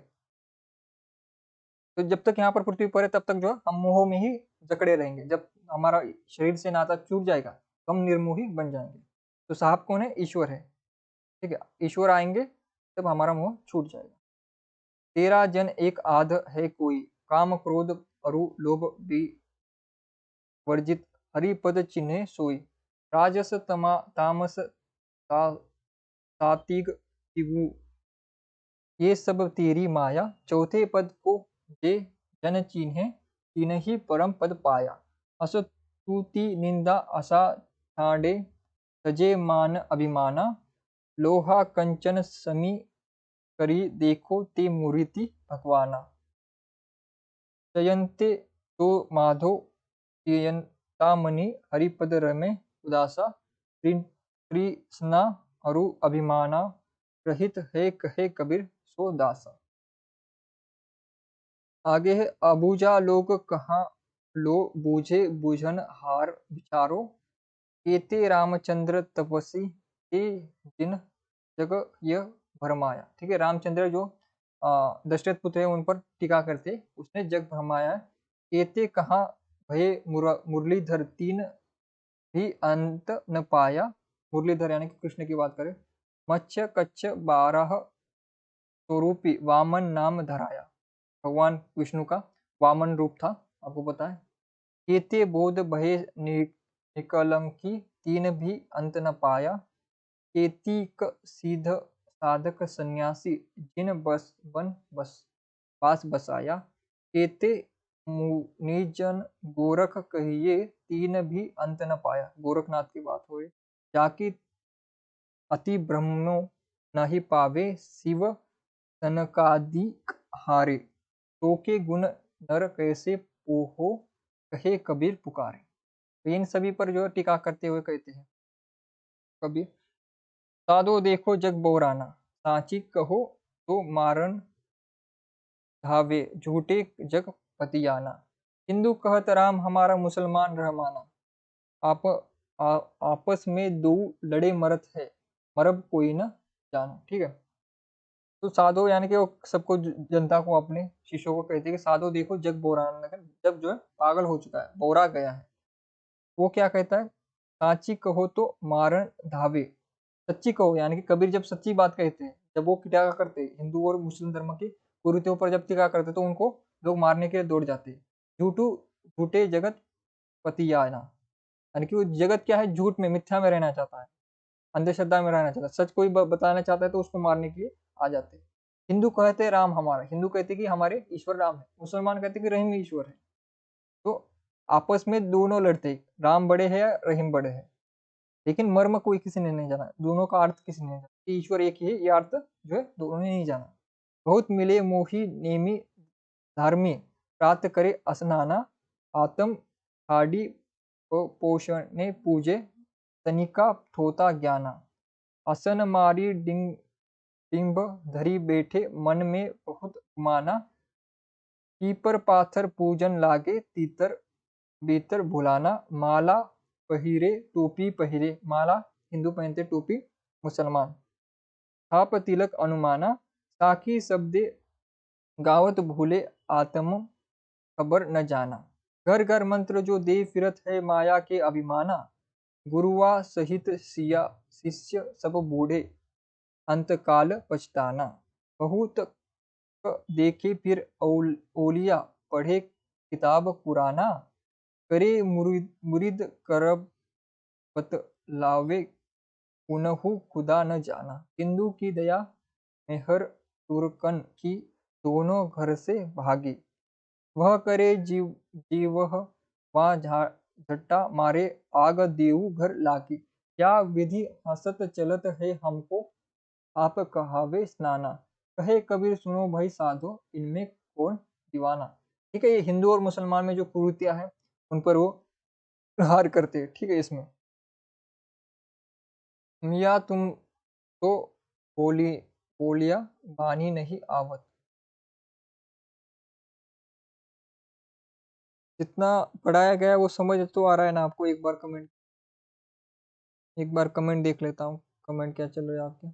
तो जब तक यहाँ पर पृथ्वी पर है तब तक जो है हम मोह में ही जकड़े रहेंगे, जब हमारा शरीर से नाता छूट जाएगा तो हम निर्मोही बन जाएंगे। तो साहब कौन है? ईश्वर है। ठीक है, ईश्वर आएंगे तब हमारा मोह छूट जाएगा। तेरा जन एक आध है कोई, काम क्रोध अरु लोभ भी वर्जित, हरिपद चिन्ह सोई, राजस तामस सात्विक तिगु, ये सब तेरी माया, चौथे पद को जे जन चिन्हे, तिन्हि परम पद पाया, असतुति निंदा असा ठाडे, तजे मान अभिमाना, लोहा कंचन समी करी देखो ते मूर्ति भगवाना, जयंते तो माधो यंतामणि हरिपद रमे उदासा, कृष्णा अरु अभिमाना, रहित है कहे कबीर सो दासा। आगे है, अबूझा लोग कहाँ लो बूझे बुझन हार विचारो, केते रामचंद्र तपसी ते जिन जग यह भरमाया। ठीक है, रामचंद्र जो दशरथ पुत्र है उन पर टीका करते, उसने जग भरमाया। केते कहाँ भये मुरलीधर, तीन भी अंत न पाया, मुरलीधर यानी कि कृष्ण की बात करें। मत्स्य कच्छ 12 स्वरूपी वामन नाम धराया, भगवान विष्णु का वामन रूप था, आपको पता है। केते बोध भय निकलंकी, तीन भी अंत न पाया, केतिक सीध साधक सन्यासी, जिन बस बन बस पास बसाया, केते मुनिजन गोरख कहिए, तीन भी अंत न पाया, गोरखनाथ की बात हो रही। जाकी अति ब्रह्मो नहीं पावे, शिव सनकादिक हारे, तो के गुण नर कैसे पोहो, कहे कबीर पुकारे। तो इन सभी पर जो टीका करते हुए कहते हैं कबीर, साधो देखो जग बोराना, सांची कहो तो मारन धावे, झूठे जग पतियाना, हिंदू कहत राम हमारा, मुसलमान रहमाना, आप आपस में दो लड़े मरत है, मरब कोई न जानो। ठीक है, तो साधो यानी कि वो सबको जनता को अपने शिष्यों को कहते हैं कि साधो देखो जग बोरान, जब जो है पागल हो चुका है, बोरा गया है, वो क्या कहता है? साची कहो तो मारन धावे, सच्ची कहो, यानी कि कबीर जब सच्ची बात कहते हैं, जब वो टीका करते हैं हिंदू और मुस्लिम धर्म के कुरीतियों पर जब टीका करते तो उनको लोग मारने के लिए दौड़ जाते हैं। झूठू झूठे जगत पतियाना, यानी कि वो जगत क्या है, झूठ में मिथ्या में रहना चाहता है, अंधश्रद्धा में रहना चाहता है, सच कोई बताना चाहता है तो उसको मारने के लिए आ जाते हैं। हिंदू कहते राम हमारा, हिंदू कहते कि हमारे ईश्वर राम है, मुसलमान कहते कि रहीम ईश्वर है। तो आपस में दोनों लड़ते, राम बड़े हैं या रहीम बड़े हैं, लेकिन मर्म कोई किसी ने नहीं जाना, दोनों का अर्थ किसी ने नहीं जाना कि ईश्वर एक ही है, ये अर्थ जो है दोनों ने नहीं जाना। बहुत मिले मोही नेमी धर्मी, प्रात करे असनाना, आत्म हाडी पोषणे पूजे, तनिका थोता ज्ञाना, असन मारी डिंब धरी बैठे, मन में बहुत माना, पीपर पाथर पूजन लागे, तीतर भीतर भुलाना, माला पहिरे टोपी पहिरे, माला हिंदू पहनते, टोपी मुसलमान, छाप तिलक अनुमाना, साखी शब्दे गावत भूले, आत्म खबर न जाना, घर घर मंत्र जो दे फिरत है, माया के अभिमाना, गुरुआ सहित सिया शिष्य सब बूढ़े, अंतकाल पछताना, बहुत देखे फिर औलिया, पढ़े किताब पुराना, करे मुरिद करब बतलावे, पुनहु खुदा न जाना, हिंदू की दया में हर तुर्कन की, दोनों घर से भागी, वह करे जीवह वहाँ झट्टा मारे, आग देऊ घर लागी, क्या विधि हंसत चलत है हमको, आप कहावे स्नाना, कहे कबीर सुनो भाई साधो, इनमें कौन दीवाना। ठीक है, ये हिंदू और मुसलमान में जो कुरीतियां हैं उन पर वो प्रहार करते हैं। ठीक है, इसमें मियाँ तुम तो बोली बोलिया बानी नहीं आवत। जितना पढ़ाया गया है वो समझ तो आ रहा है ना आपको? एक बार कमेंट देख लेता हूँ, कमेंट क्या चल रहा है आपके।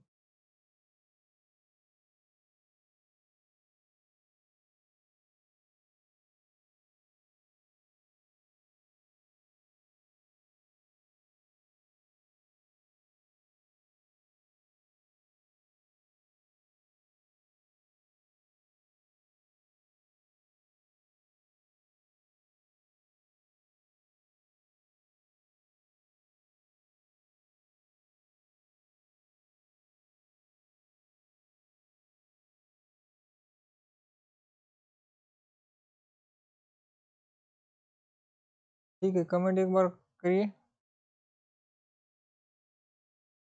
ठीक है, कमेंट एक बार करिए,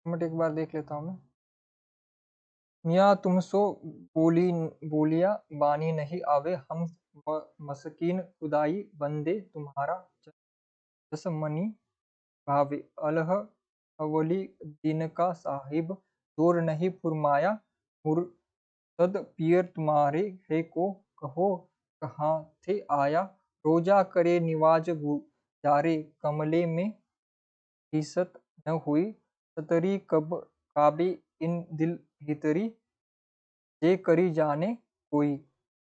कमेंट एक बार देख लेता हूँ मैं। मियाँ तुमसो बोली बोलिया बानी नहीं आवे, हम मसकीन खुदाई बंदे तुम्हारा जस मनी भावे। अलह अवली दिन का साहिब जोर नहीं फुरमाया, मुर्तद पीर तुम्हारे है को कहो कहाँ थे आया। रोजा करे निवाज गुजारे कमले में हिसत न हुई, सतरी कब काबे इन दिल भीतरी जे करी जाने कोई।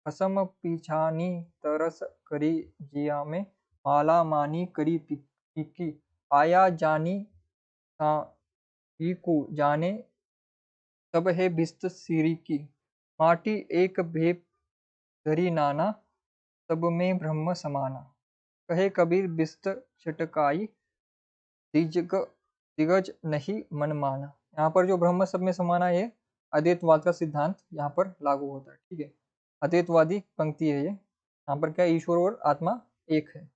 कसम पीछानी तरस करी जिया में, माला मानी करी पीकी आया जानी को जाने सब है बिस्त सिरी की। माटी एक भेप धरी नाना, सब में ब्रह्म समाना। कहे कबीर बिस्त छिटकाई, दिजग दिग्गज नहीं मन माना। यहाँ पर जो ब्रह्म सब में समाना है, अद्वैतवाद का सिद्धांत यहाँ पर लागू होता है। ठीक है, अद्वैतवादी पंक्ति है ये। यहाँ पर क्या ईश्वर और आत्मा एक है।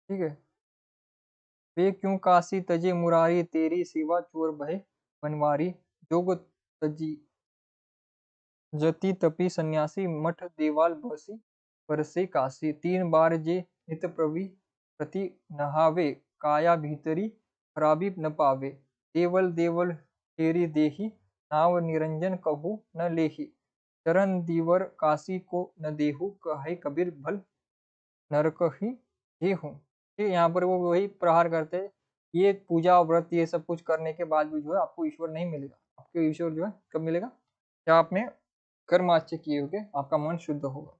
ठीक है, वे क्यों काशी तजे मुरारी, तेरी सिवा चोर भय बनवारी। जोग तजी जति तपी सन्यासी, मठ देवाल बसी बरसे काशी। तीन बार जे नित प्रवि प्रति नहावे, काया भीतरी खराबी न पावे। देवल देवल फेरी देही, नाव निरंजन कहू न लेही। चरण दीवर काशी को न देहु, कहे कबीर भल नरक ही ये हूँ। ठीक, यहाँ पर वो वही प्रहार करते हैं। ये पूजा व्रत ये सब कुछ करने के बाद भी जो है आपको ईश्वर नहीं मिलेगा। आपको ईश्वर जो है कब मिलेगा? क्या आपने कर्म अच्छे किए होंगे, आपका मन शुद्ध होगा।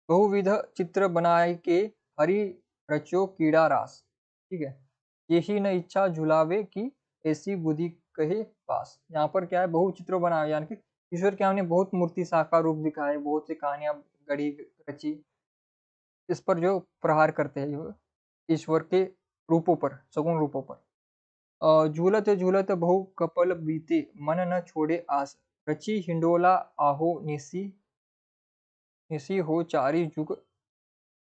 बहुविध चित्र बनाए के हरि रचो कीड़ा रास। ठीक है, यही न इच्छा झुलावे की, ऐसी बुद्धि कहे पास। यहाँ पर क्या है, बहु चित्र बनाए, यानी कि ईश्वर के हमने बहुत मूर्ति साकार रूप दिखाए, बहुत सी कहानियां गढ़ी रची, इस पर जो प्रहार करते हैं ईश्वर के रूपों पर, सगुण रूपों पर। झूलत झूलत बहु कपल बीते, मन न छोड़े आस। रची हिंडोला आहो निसी, निसी हो चारी जुग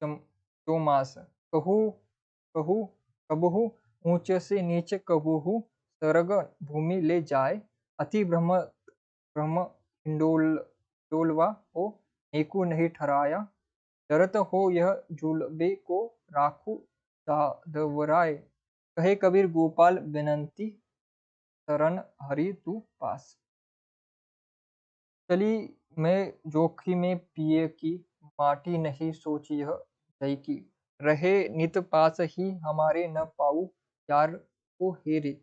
चौमास। कहू कहू कबहू ऊंच से नीच, कबहू सरग भूमि ले जाए। अति ब्रह्म ब्रह्म हिंडोलवा हो, एको नहीं ठहराया। डरत हो यह झूलबे को, राखू साधवराय। कहे कबीर गोपाल विनंती, शरण हरि तू पास। चली मैं जोखी में पिए की, माटी नहीं सोची यह जय की। रहे नित पास ही हमारे, न पाऊँ यार को हेरे।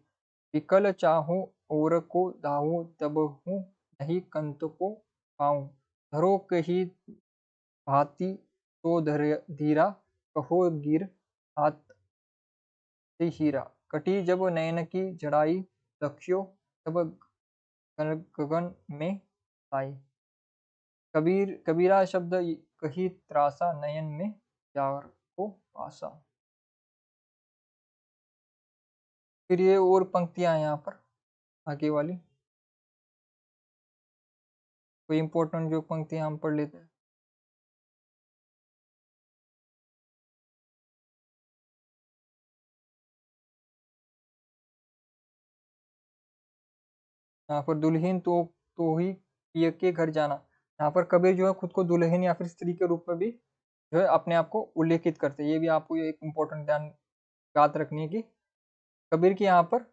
विकल चाहूं और को दाहूं, तब हूँ नहीं कंत को पाऊं। धरो कही भांति तो धीरा, कहो गिर हाथ से हीरा। कटी जब नयन की जड़ाई, लक्ष्यो तब गगन में आई। कबीरा शब्द कही त्रासा, नयन में प्यार को पासा। फिर ये और पंक्तियां हैं यहाँ पर आगे वाली, कोई इंपॉर्टेंट जो पंक्तियां हम पढ़ लेते हैं। यहाँ पर दुल्हन तो ही पिया के घर जाना। यहाँ पर कबीर जो है खुद को दुल्हन या फिर स्त्री के रूप में भी जो है अपने आप को उल्लेखित करते हैं। ये भी आपको एक इम्पोर्टेंट ध्यान बात रखनी है कि कबीर की यहाँ पर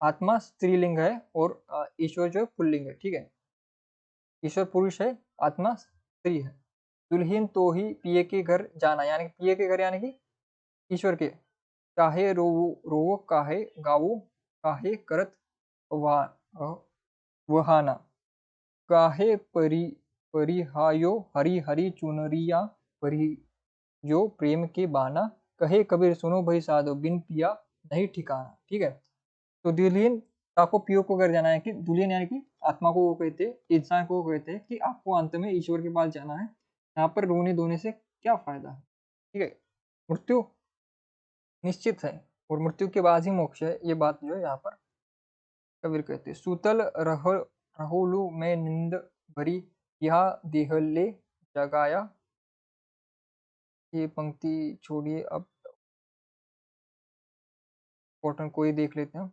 आत्मा स्त्रीलिंग है और ईश्वर जो है पुल्लिंग है, ठीक है। ईश्वर पुरुष है, आत्मा स्त्री है। दुल्हीन तो ही पिए के घर जाना, यानी कि पिए के घर यानी कि ईश्वर के। काहे रोवो रोवो काहे गावो, काहे करत वहाना, काहे परिहायो हरी हरी चुनरिया परी जो प्रेम के बाना, कहे कबीर सुनो भाई साधो बिन पिया नहीं ठिकाना, ठीक है। तो दुल्हन को पियो को कर जाना है कि दुल्हन यानी कि आत्मा को वो कहते हैं, इंसान को वो कहते हैं कि आपको अंत में ईश्वर के पास जाना है, यहाँ पर रोने धोने से क्या फायदा है, ठीक है। मृत्यु निश्चित है और मृत्यु के बाद ही मोक्ष है, ये बात जो है यहाँ पर कबीर कहते हैं। सूतल रहोलु में निंद भरी यह देहले जगाया, ये पंक्ति छोड़िए, अब इम्पोर्टेंट कोई देख लेते हैं।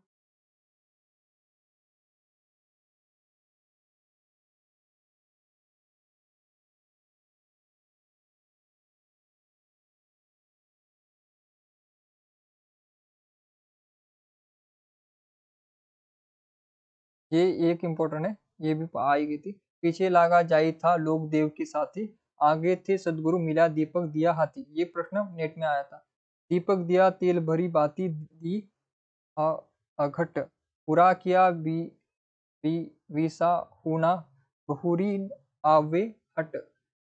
ये एक इम्पोर्टेंट है, ये भी आई गई थी। पीछे लागा जाई था लोक देव के साथी, आगे थे सदगुरु मिला दीपक दिया हाथी, ये प्रश्न नेट में आया था। दीपक दिया तेल भरी बाती दी अघट, पूरा किया विसा होना बहुरी आवे हट,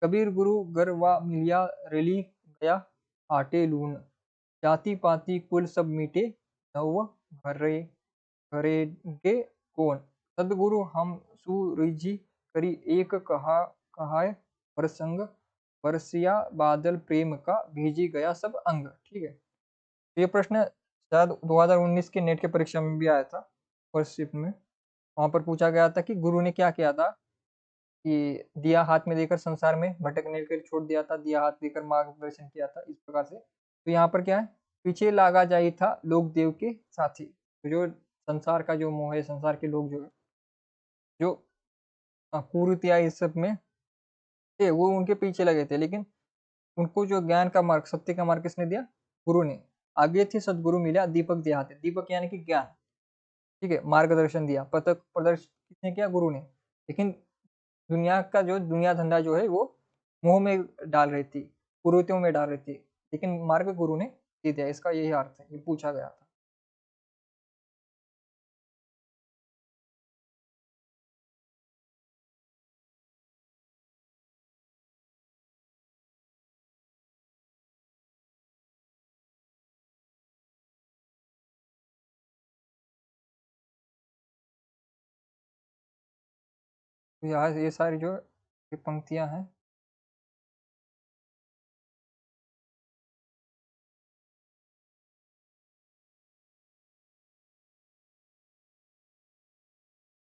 कबीर गुरु गरवा मिलिया रली गया आटे लून, जाति पाति कुल सब मिटे नव घरे घरेगे कौन, सदगुरु हम सुरिझी करी एक कहाय प्रसंग, बरसिया बादल प्रेम का भेजी गया सब अंग, ठीक है। ये प्रश्न शायद 2019 के नेट के परीक्षा में भी आया था, फर्स्ट शिफ्ट में। वहां पर पूछा गया था कि गुरु ने क्या किया था, कि दिया हाथ में देकर संसार में भटकने के लिए छोड़ दिया था, दिया हाथ देकर मार्गदर्शन किया था, इस प्रकार से। तो यहाँ पर क्या है, पीछे लागा जाई था लोक देव के साथी, तो जो संसार का जो मोह है, संसार के लोग जो है, जो कुरीतियां इस सब में थे, वो उनके पीछे लगे थे, लेकिन उनको जो ज्ञान का मार्ग, सत्य का मार्ग किसने दिया, गुरु ने। आगे थे सदगुरु मिला दीपक दिया हाथ, दीपक यानी कि ज्ञान, ठीक है, मार्गदर्शन दिया, पथक प्रदर्शन किसने किया, गुरु ने। लेकिन दुनिया का जो दुनिया धंधा जो है वो मोह में डाल रही थी, कुरीतियों में डाल रही थी, लेकिन मार्ग गुरु ने दे दिया, इसका यही अर्थ है, ये पूछा गया था। तो यहाँ ये सारी जो ये पंक्तियां हैं,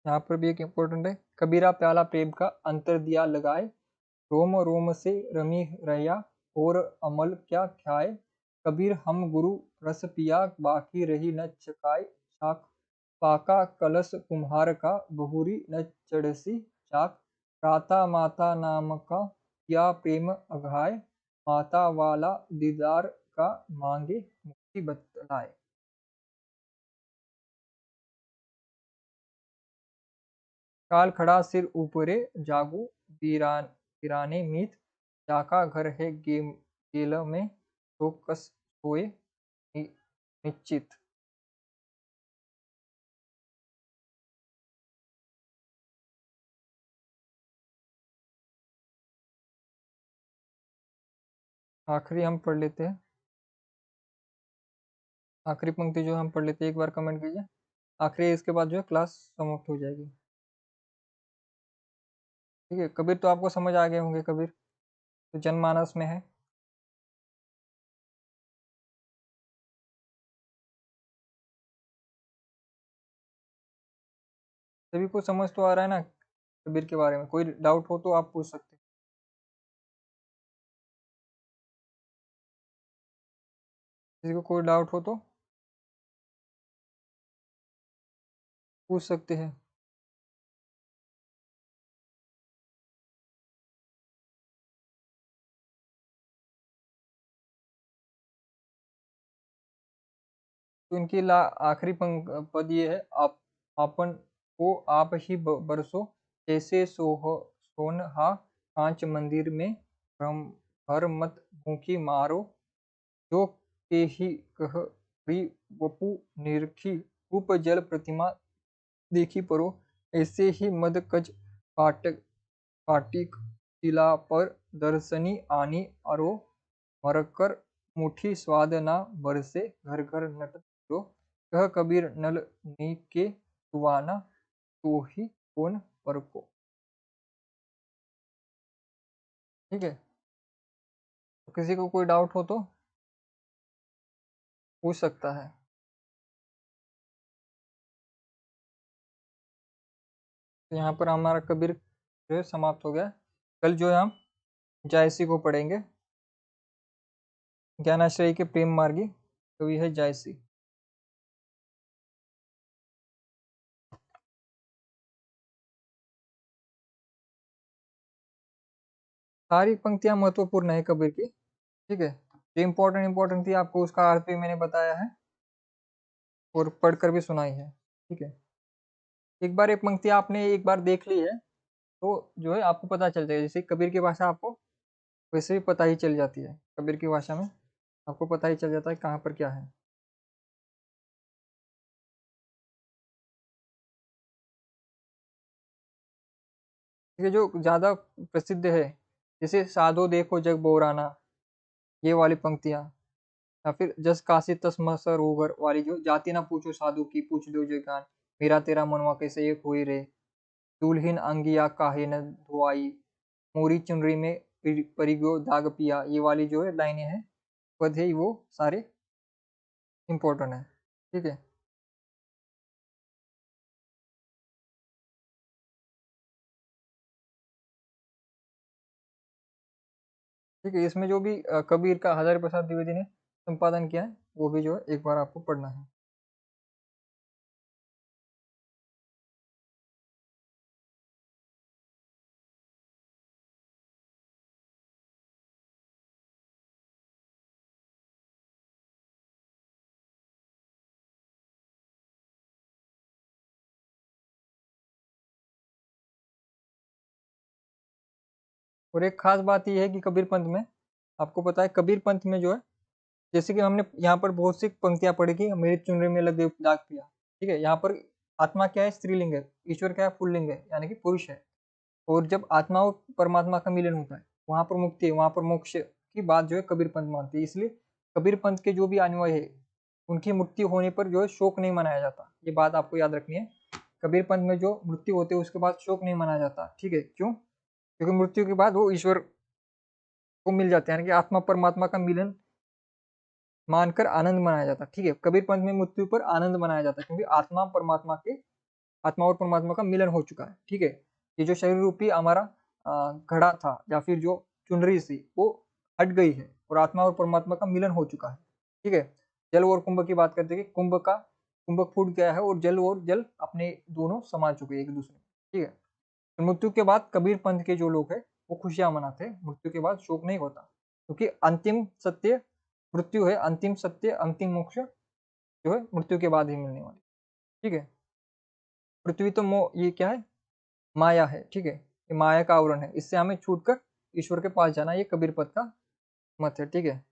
यहाँ पर भी एक इम्पोर्टेंट है, कबीरा प्याला प्रेम का अंतर दिया लगाए, रोम रोम से रमी रया और अमल क्या ख्याए, कबीर हम गुरु रस पिया बाकी रही न चकाए, चाक पाका कलश कुम्हार का बहुरी न चढ़सी चाक, राता माता नाम का किया प्रेम अघाय, माता वाला दीदार का मांगे मुक्ति बतलाए। काल खड़ा सिर ऊपरे जागू, वीराने मीत, जाका घर है गेल में, तो कस सोए निश्चित। आखिरी हम पढ़ लेते हैं, आखिरी पंक्ति जो हम पढ़ लेते हैं, एक बार कमेंट कीजिए। आखिरी, इसके बाद जो है क्लास समाप्त हो जाएगी, ठीक है। कबीर तो आपको समझ आ गए होंगे, कबीर तो जनमानस में है। सभी को समझ तो आ रहा है ना कबीर के बारे में, कोई डाउट हो तो आप पूछ सकते हैं। किसी को कोई डाउट हो तो पूछ सकते हैं। तो इनकी आखिरी पद ये है, आप आपन को आप ही बरसो, जैसे सोन हा कांच मंदिर में, भर मत भूखी मारो, जो के ही कह री वपु निरखी, रूप जल प्रतिमा देखी परो, ऐसे ही मद कज पाटक पाटिक शिला पर दर्शनी आनी अरो, मरकर मुठी स्वाद ना बरसे, घर घर नट जो, कह कबीर नल नी के सुवाना, तो ही कौन पर को। ठीक है, तो किसी को कोई डाउट हो तो पूछ सकता है। तो यहाँ पर हमारा कबीर जो है समाप्त हो गया। कल जो है हम जायसी को पढ़ेंगे। ज्ञानाश्रय के प्रेम मार्गी कवि है जायसी। सारी पंक्तियां महत्वपूर्ण है कबीर की। ठीक है, जो इम्पोर्टेंट थी आपको उसका अर्थ भी मैंने बताया है और पढ़कर भी सुनाई है। ठीक है, एक बार एक पंक्ति आपने एक बार देख ली है तो जो है आपको पता चल जाएगा। जैसे कबीर की भाषा आपको वैसे भी पता ही चल जाती है, कबीर की भाषा में आपको पता ही चल जाता है कहाँ पर क्या है। ठीक है, जो ज्यादा प्रसिद्ध है, जैसे साधो देखो जग बोराना, ये वाली पंक्तियां, या फिर जस काशी तस मसर होगर वाली, जो जाति ना पूछो साधु की पूछ दो जो ज्ञान, मेरा तेरा मनवा कैसे एक हुई रे, दुल्हीन अंगिया काहे न धुआई, मोरी चुनरी में परिगो दाग पिया, ये वाली जो है लाइनें हैं पद है, वो सारे इंपॉर्टेंट है। ठीक है, ठीक है, इसमें जो भी कबीर का हजारी प्रसाद द्विवेदी ने संपादन किया है वो भी जो है एक बार आपको पढ़ना है। और एक खास बात यह है कि कबीर पंथ में आपको पता है, कबीर पंथ में जो है, जैसे कि हमने यहाँ पर बहुत सी पंक्तियां पढ़ी कि मेरी चुनरी में लगे दाग पिया। ठीक है, यहाँ पर आत्मा क्या है, स्त्रीलिंग है, ईश्वर क्या है, पुल्लिंग है, यानी कि पुरुष है। और जब आत्मा और परमात्मा का मिलन होता है वहां पर मुक्ति है, वहां पर मोक्ष की बात जो है कबीर पंथ मानती है। इसलिए कबीर पंथ के जो भी अनुयायी है उनकी मृत्यु होने पर जो है शोक नहीं मनाया जाता, ये बात आपको याद रखनी है। कबीर पंथ में जो मृत्यु होती है उसके बाद शोक नहीं मनाया जाता। ठीक है, क्यों? क्योंकि मृत्यु के बाद वो ईश्वर को मिल जाते हैं, यानी कि आत्मा परमात्मा का मिलन मानकर आनंद मनाया जाता है। ठीक है, कबीर पंथ में मृत्यु पर आनंद मनाया जाता है क्योंकि आत्मा और परमात्मा का मिलन हो चुका है। ठीक है, ये जो शरीर रूपी हमारा घड़ा था या फिर जो चुनरी थी वो हट गई है और आत्मा और परमात्मा का मिलन हो चुका है। ठीक है, जल और कुंभ की बात करते हैं कि कुंभ फूट गया है और जल अपने दोनों समा चुके हैं एक दूसरे में। ठीक है, तो मृत्यु के बाद कबीर पंथ के जो लोग हैं वो खुशियां मनाते हैं, मृत्यु के बाद शोक नहीं होता क्योंकि अंतिम सत्य मृत्यु है, अंतिम सत्य अंतिम मोक्ष जो है मृत्यु के बाद ही मिलने वाली। ठीक है, पृथ्वी तो ये क्या है, माया है। ठीक है, ये माया का आवरण है, इससे हमें छूटकर ईश्वर के पास जाना, ये कबीर पद का मत है। ठीक है,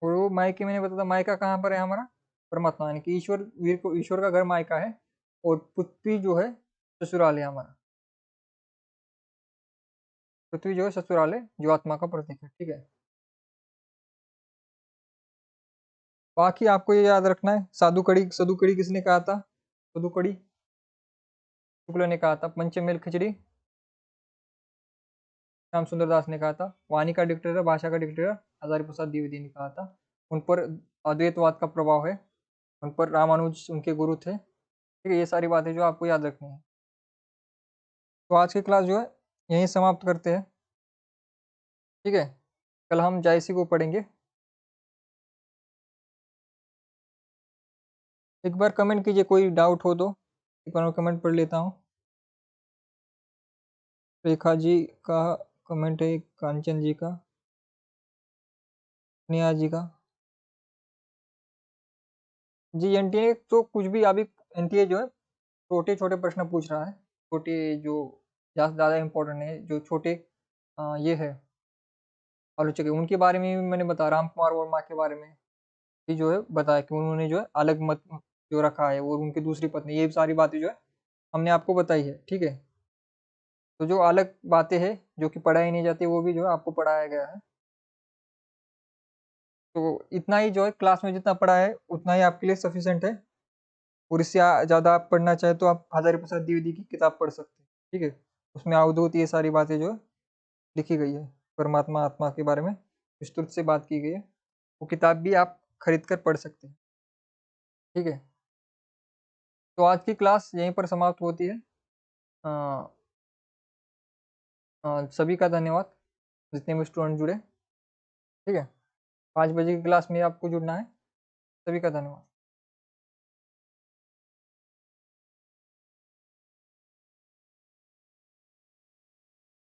और वो मायके मैंने बताया मायका कहाँ पर है हमारा, परमात्मा, यानी कि ईश्वर वीर को ईश्वर का घर मायका है और पृथ्वी जो है ससुराल है हमारा। पृथ्वी जो है ससुराल है, जो आत्मा का प्रतीक है। ठीक है, बाकी आपको ये याद रखना है, साधुकड़ी किसने कहा था? साधुकड़ी शुक्ल ने कहा था। पंचमेल खिचड़ी श्याम सुंदर दास ने कहा था। वाणी का डिक्टेटर, भाषा का डिक्टेटर हजारी प्रसाद द्विवेदी ने कहा था। उन पर अद्वैतवाद का प्रभाव है उन पर रामानुज उनके गुरु थे। ठीक है, ये सारी बातें जो आपको याद रखनी है। तो आज की क्लास जो है यहीं समाप्त करते हैं। ठीक है, कल हम जायसी को पढ़ेंगे। एक बार कमेंट कीजिए, कोई डाउट हो तो एक बार मैं कमेंट पढ़ लेता हूँ। रेखा जी का कमेंट है, कांचन जी का, नेहा जी का। जी एनटीए तो कुछ भी अभी एनटीए जो है छोटे छोटे प्रश्न पूछ रहा है, छोटे जो ज़्यादा इम्पोर्टेंट है, जो छोटे ये है आलोचक है, उनके बारे में भी मैंने बताया। राम कुमार वर्मा के बारे में भी जो है बताया कि उन्होंने जो है अलग मत जो रखा है, और उनकी दूसरी पत्नी, ये सारी बातें जो है हमने आपको बताई है। ठीक है, तो जो अलग बातें हैं जो कि पढ़ाई नहीं जाती, वो भी जो है आपको पढ़ाया गया है। तो इतना ही जो है क्लास में जितना पढ़ा है उतना ही आपके लिए सफिशिएंट है, और इससे ज़्यादा आप पढ़ना चाहे तो आप हजारी प्रसाद द्विवेदी की किताब पढ़ सकते हैं। ठीक है, उसमें अवधूत ये सारी बातें जो है लिखी गई है, परमात्मा आत्मा के बारे में विस्तृत से बात की गई है। वो किताब भी आप खरीद कर पढ़ सकते हैं। ठीक है, तो आज की क्लास यहीं पर समाप्त होती है। अ, सभी का धन्यवाद जितने भी स्टूडेंट जुड़े। ठीक है, 5 बजे की क्लास में आपको जुड़ना है। सभी का धन्यवाद।